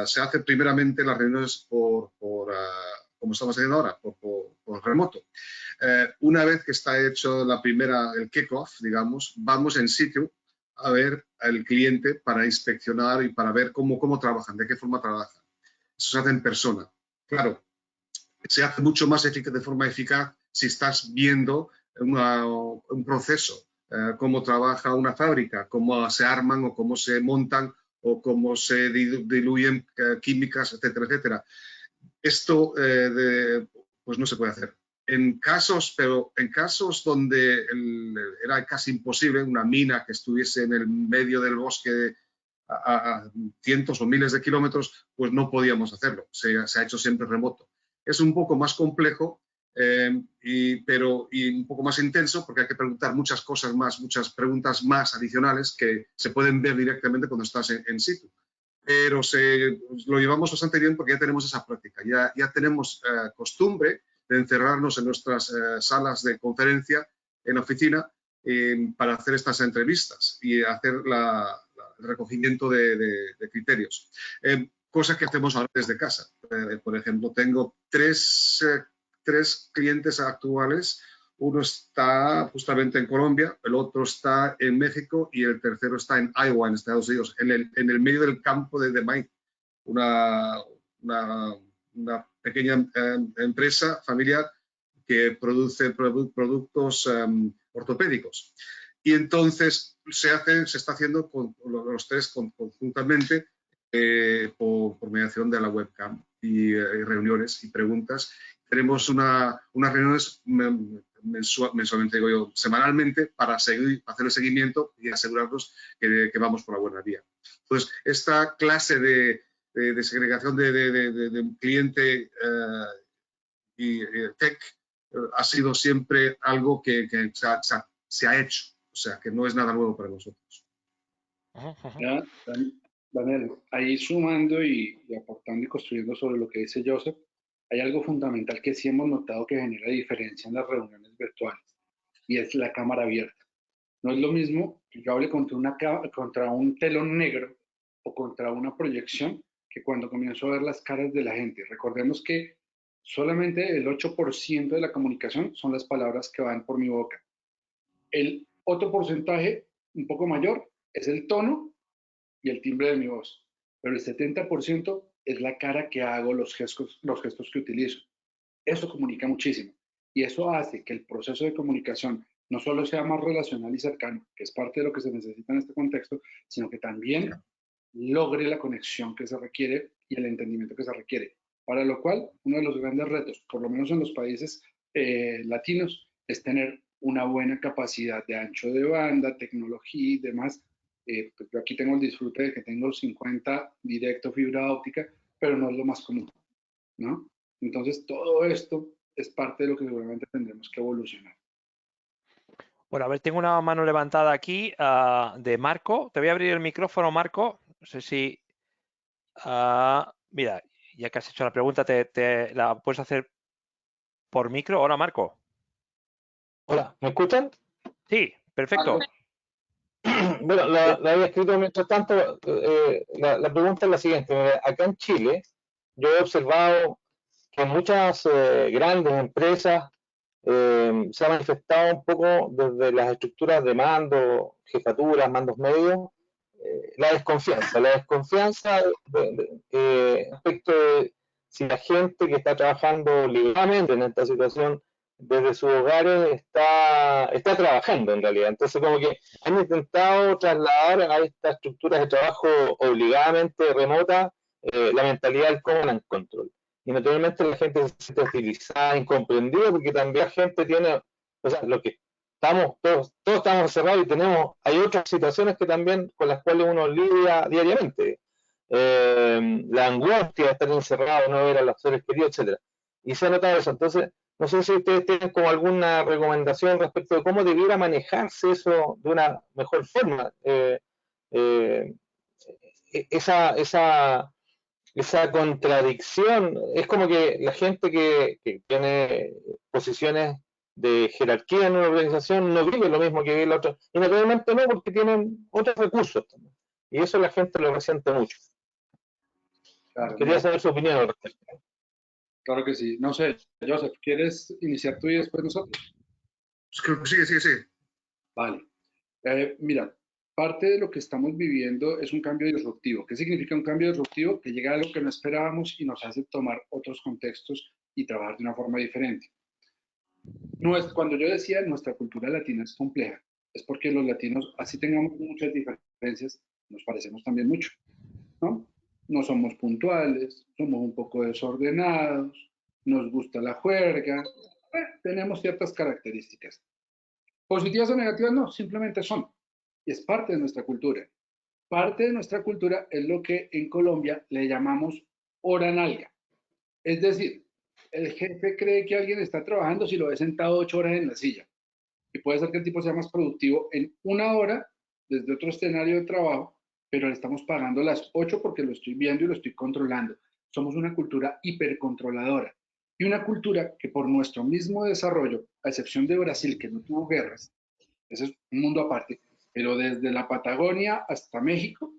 se hace primeramente las reuniones como estamos haciendo ahora, por remoto. Una vez que está hecho el kick-off, digamos, vamos en sitio a ver al cliente para inspeccionar y para ver cómo trabajan, de qué forma trabajan. Eso se hace en persona. Claro, se hace mucho más de forma eficaz si estás viendo un proceso, cómo trabaja una fábrica, cómo se arman o cómo se montan o cómo se diluyen químicas, etcétera, etcétera. Esto pues no se puede hacer. Pero en casos donde era casi imposible, una mina que estuviese en el medio del bosque a cientos o miles de kilómetros, pues no podíamos hacerlo. Se ha hecho siempre remoto. Es un poco más complejo y un poco más intenso porque hay que preguntar muchas cosas más, muchas preguntas más adicionales que se pueden ver directamente cuando estás en situ. Pero lo llevamos bastante bien porque ya tenemos esa práctica, ya tenemos costumbre de encerrarnos en nuestras salas de conferencia en la oficina para hacer estas entrevistas y hacer el recogimiento de criterios. Cosa que hacemos ahora desde casa. Por ejemplo, tengo tres clientes actuales. Uno está justamente en Colombia, el otro está en México y el tercero está en Iowa, en Estados Unidos, en el medio del campo de maíz. Una pequeña empresa familiar que produce productos ortopédicos. Y entonces se está haciendo con los tres conjuntamente por mediación de la webcam y reuniones y preguntas. Tenemos unas reuniones mensualmente, digo yo, semanalmente para hacer el seguimiento y asegurarnos que vamos por la buena vía. Entonces, esta clase de segregación de cliente y tech ha sido siempre algo que se ha hecho, o sea, que no es nada nuevo para nosotros. Ya, Daniel, ahí sumando y aportando y construyendo sobre lo que dice Joseph, hay algo fundamental que sí hemos notado que genera diferencia en las reuniones virtuales y es la cámara abierta. No es lo mismo que yo hable contra un telón negro o contra una proyección que cuando comienzo a ver las caras de la gente. Recordemos que solamente el 8% de la comunicación son las palabras que van por mi boca. El otro porcentaje, un poco mayor, es el tono y el timbre de mi voz. Pero el 70% es la cara que hago, los gestos que utilizo. Eso comunica muchísimo. Y eso hace que el proceso de comunicación no solo sea más relacional y cercano, que es parte de lo que se necesita en este contexto, sino que también logre la conexión que se requiere y el entendimiento que se requiere. Para lo cual, uno de los grandes retos, por lo menos en los países latinos, es tener una buena capacidad de ancho de banda, tecnología y demás. Pues yo aquí tengo el disfrute de que tengo 50 directo fibra óptica, pero no es lo más común, ¿no? Entonces, todo esto es parte de lo que seguramente tendremos que evolucionar. Bueno, a ver, tengo una mano levantada aquí de Marco. Te voy a abrir el micrófono, Marco. No sé si... mira, ya que has hecho la pregunta, te la puedes hacer por micro. Hola, Marco. Hola, ¿me escuchan? Sí, perfecto. Bueno, la había escrito mientras tanto. La pregunta es la siguiente. Acá en Chile, yo he observado que muchas grandes empresas se han manifestado un poco desde las estructuras de mando, jefaturas, mandos medios, la desconfianza respecto de si la gente que está trabajando legalmente en esta situación desde sus hogares está trabajando en realidad. Entonces, como que han intentado trasladar a estas estructuras de trabajo obligadamente remotas la mentalidad del command and control. Y naturalmente la gente se siente utilizada, incomprendida, porque también la gente tiene, o sea, lo que todos estamos encerrados y hay otras situaciones que también con las cuales uno lidia diariamente. La angustia de estar encerrado, no ver a los seres queridos, etcétera. Y se ha notado eso. Entonces, no sé si ustedes tienen como alguna recomendación respecto de cómo debiera manejarse eso de una mejor forma. Esa contradicción, es como que la gente que tiene posiciones de jerarquía en una organización no vive lo mismo que vive la otra, y naturalmente no, porque tienen otros recursos también, y eso la gente lo resiente mucho. Claro, Quería saber su opinión al respecto. claro que sí. No sé, Joseph, ¿quieres iniciar tú y después nosotros? Sigue. Vale. Mira, parte de lo que estamos viviendo es un cambio disruptivo. ¿Qué significa un cambio disruptivo? Que llega a algo que no esperábamos y nos hace tomar otros contextos y trabajar de una forma diferente. Cuando yo decía nuestra cultura latina es compleja, es porque los latinos, así tengamos muchas diferencias, nos parecemos también mucho, ¿no? No somos puntuales, somos un poco desordenados, nos gusta la juerga, tenemos ciertas características. ¿Positivas o negativas? No, simplemente son. Y es parte de nuestra cultura. Parte de nuestra cultura es lo que en Colombia le llamamos hora nalga. Es decir, el jefe cree que alguien está trabajando si lo ve sentado 8 horas en la silla. Y puede ser que el tipo sea más productivo en 1 hora desde otro escenario de trabajo, pero le estamos pagando las 8 porque lo estoy viendo y lo estoy controlando. Somos una cultura hipercontroladora y una cultura que por nuestro mismo desarrollo, a excepción de Brasil, que no tuvo guerras, ese es un mundo aparte, pero desde la Patagonia hasta México,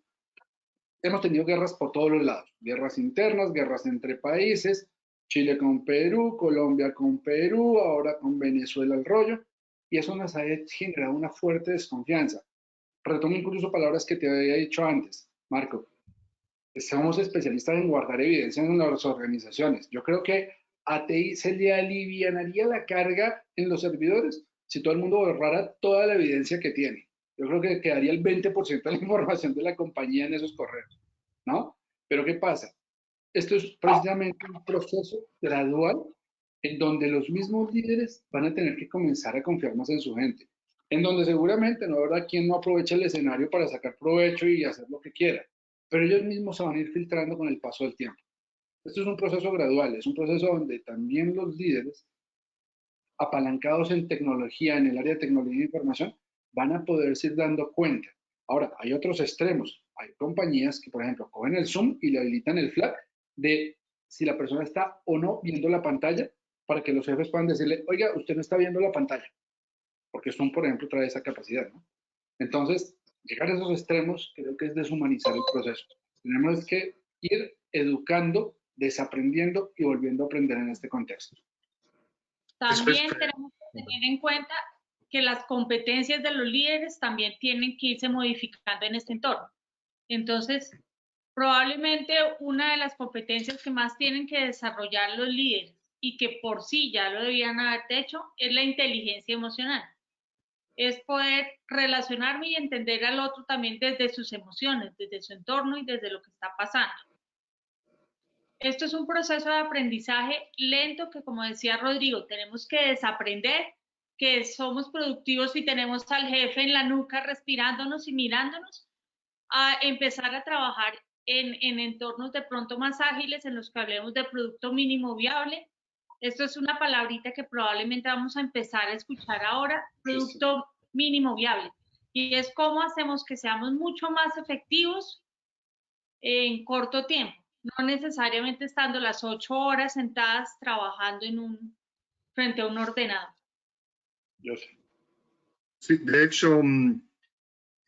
hemos tenido guerras por todos los lados, guerras internas, guerras entre países, Chile con Perú, Colombia con Perú, ahora con Venezuela el rollo, y eso nos ha generado una fuerte desconfianza. Retomo incluso palabras que te había dicho antes, Marco. Somos especialistas en guardar evidencia en las organizaciones. Yo creo que a TI se le alivianaría la carga en los servidores si todo el mundo borrara toda la evidencia que tiene. Yo creo que quedaría el 20% de la información de la compañía en esos correos, ¿no? Pero ¿qué pasa? Esto es precisamente un proceso gradual en donde los mismos líderes van a tener que comenzar a confiar más en su gente, en donde seguramente no habrá quien no aproveche el escenario para sacar provecho y hacer lo que quiera, pero ellos mismos se van a ir filtrando con el paso del tiempo. Esto es un proceso gradual, es un proceso donde también los líderes, apalancados en tecnología, en el área de tecnología e información, van a poderse ir dando cuenta. Ahora, hay otros extremos. Hay compañías que, por ejemplo, cogen el Zoom y le habilitan el flag de si la persona está o no viendo la pantalla para que los jefes puedan decirle, oiga, usted no está viendo la pantalla. Porque Zoom, por ejemplo, trae esa capacidad, ¿no? Entonces, llegar a esos extremos creo que es deshumanizar el proceso. Tenemos que ir educando, desaprendiendo y volviendo a aprender en este contexto. También tenemos que tener en cuenta que las competencias de los líderes también tienen que irse modificando en este entorno. Entonces, probablemente una de las competencias que más tienen que desarrollar los líderes y que por sí ya lo debían haber hecho es la inteligencia emocional. es poder relacionarme y entender al otro también desde sus emociones, desde su entorno y desde lo que está pasando. Esto es un proceso de aprendizaje lento que, como decía Rodrigo, tenemos que desaprender que somos productivos y tenemos al jefe en la nuca respirándonos y mirándonos, a empezar a trabajar en entornos de pronto más ágiles en los que hablemos de producto mínimo viable. Esto es una palabrita que probablemente vamos a empezar a escuchar ahora, producto mínimo viable. Y es cómo hacemos que seamos mucho más efectivos en corto tiempo, no necesariamente estando las 8 horas sentadas trabajando frente a un ordenador. Yo sé. Sí, de hecho,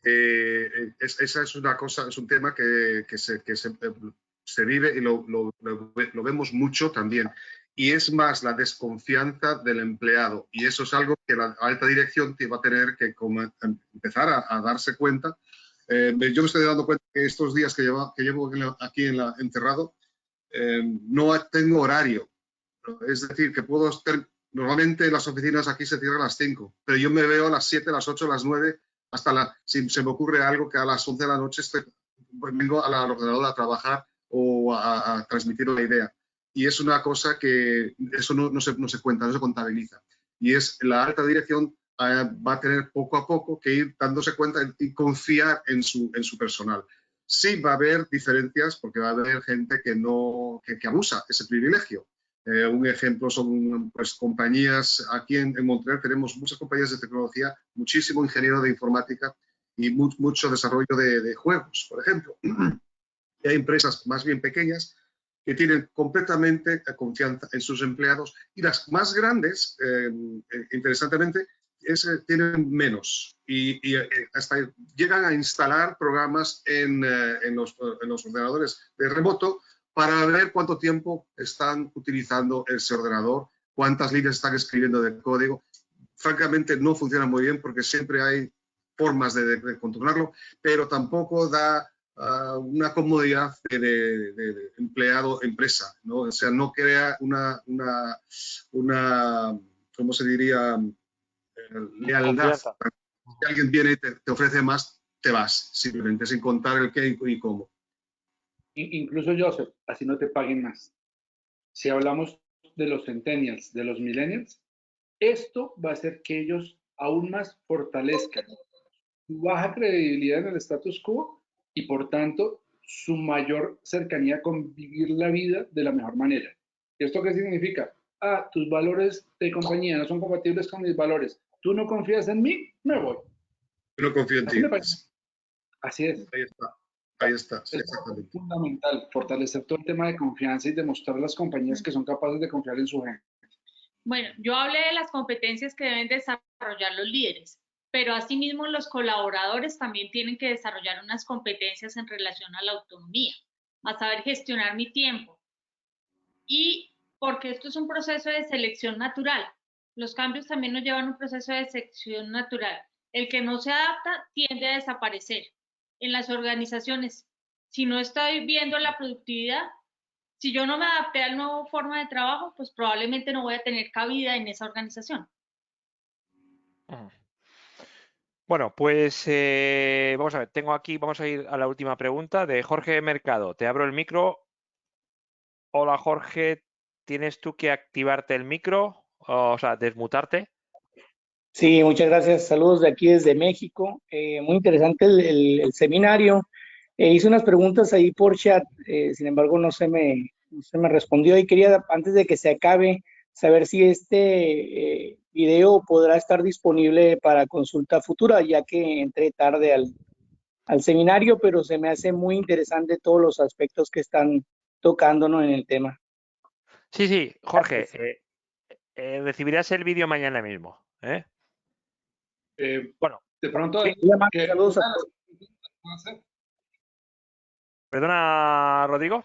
esa es una cosa, es un tema que se vive y lo vemos mucho también. Y es más la desconfianza del empleado. Y eso es algo que la alta dirección te va a tener que empezar a darse cuenta. Yo me estoy dando cuenta que estos días que llevo aquí encerrado, no tengo horario. Es decir, que puedo estar... Normalmente las oficinas aquí se cierran a las 5, pero yo me veo a las 7, a las 8, a las 9, si se me ocurre algo que a las 11 de la noche vengo al ordenador a trabajar o a transmitir la idea. Y es una cosa que eso no se cuenta, no se contabiliza. Y es la alta dirección va a tener poco a poco que ir dándose cuenta y confiar en su personal. Sí va a haber diferencias porque va a haber gente que abusa ese privilegio. Un ejemplo son pues, compañías, aquí en Montreal tenemos muchas compañías de tecnología, muchísimo ingeniero de informática y mucho desarrollo de juegos, por ejemplo. Y hay empresas más bien pequeñas que tienen completamente confianza en sus empleados y las más grandes, interesantemente, tienen menos y hasta llegan a instalar programas en los ordenadores de remoto para ver cuánto tiempo están utilizando ese ordenador, cuántas líneas están escribiendo de código. Francamente no funciona muy bien porque siempre hay formas de controlarlo, pero tampoco da una comodidad de empleado-empresa, ¿no? O sea, no crea una ¿cómo se diría? Lealtad. Confianza. Si alguien viene y te ofrece más, te vas, simplemente, sin contar el qué y cómo. Incluso, Joseph, así no te paguen más. Si hablamos de los centennials, de los millennials, esto va a hacer que ellos aún más fortalezcan su baja credibilidad en el status quo y, por tanto, su mayor cercanía con vivir la vida de la mejor manera. ¿Esto qué significa? Ah, tus valores de compañía no son compatibles con mis valores. ¿Tú no confías en mí? Me voy. Yo no confío en ti. Así es. Ahí está, sí, exactamente. Es fundamental fortalecer todo el tema de confianza y demostrar a las compañías que son capaces de confiar en su gente. Bueno, yo hablé de las competencias que deben desarrollar los líderes, pero asimismo los colaboradores también tienen que desarrollar unas competencias en relación a la autonomía, a saber gestionar mi tiempo. Y porque esto es un proceso de selección natural, los cambios también nos llevan a un proceso de selección natural. El que no se adapta tiende a desaparecer. En las organizaciones, si no estoy viendo la productividad, si yo no me adapté a la nueva forma de trabajo, pues probablemente no voy a tener cabida en esa organización. Bueno, pues vamos a ver, vamos a ir a la última pregunta de Jorge Mercado. Te abro el micro. Hola Jorge, ¿tienes tú que activarte el micro? O sea, desmutarte. Sí, muchas gracias. Saludos de aquí desde México. Muy interesante el seminario. Hice unas preguntas ahí por chat, sin embargo no se me respondió y quería, antes de que se acabe, saber si este video podrá estar disponible para consulta futura, ya que entré tarde al seminario, pero se me hace muy interesante todos los aspectos que están tocándonos en el tema. Sí, Jorge, recibirás el vídeo mañana mismo. Bueno. De pronto, sí. Saludos a todos. Perdona, Rodrigo.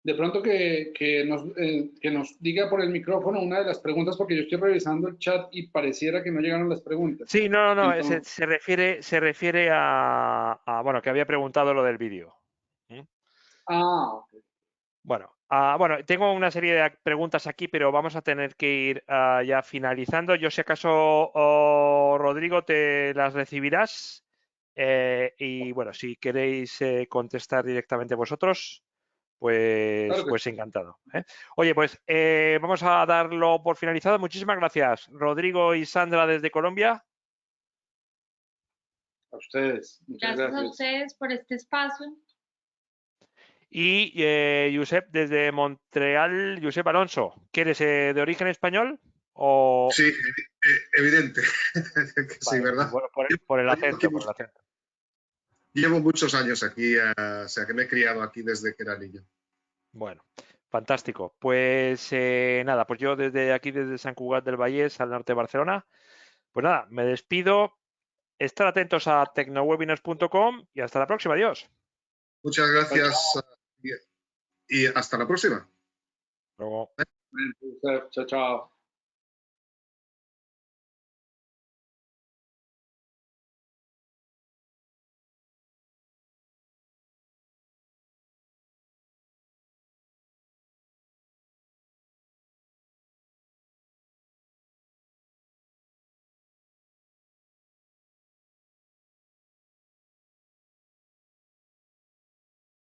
De pronto que nos diga por el micrófono una de las preguntas, porque yo estoy revisando el chat y pareciera que no llegaron las preguntas. Sí, no. Entonces, Se refiere a, bueno, que había preguntado lo del vídeo. ok. Bueno, bueno, tengo una serie de preguntas aquí, pero vamos a tener que ir ya finalizando. Yo, si acaso, Rodrigo, te las recibirás. Y bueno, si queréis contestar directamente vosotros, Claro que pues encantado. Oye, pues vamos a darlo por finalizado. Muchísimas gracias, Rodrigo y Sandra desde Colombia. a ustedes. Muchas Gracias a gracias. ustedes por este espacio. Y Josep desde Montreal, Josep Alonso. ¿Que eres de origen español? O... Sí, evidente. Sí, Vale, ¿verdad? bueno, por el acento, por el acento. Llevo muchos años aquí, o sea que me he criado aquí desde que era niño. Bueno, fantástico. Pues nada, pues yo desde aquí, desde Sant Cugat del Vallès, al norte de Barcelona, pues nada, me despido. Estar atentos a tecnowebinars.com y hasta la próxima. Adiós. Muchas gracias y hasta la próxima. Luego. Chao, chao.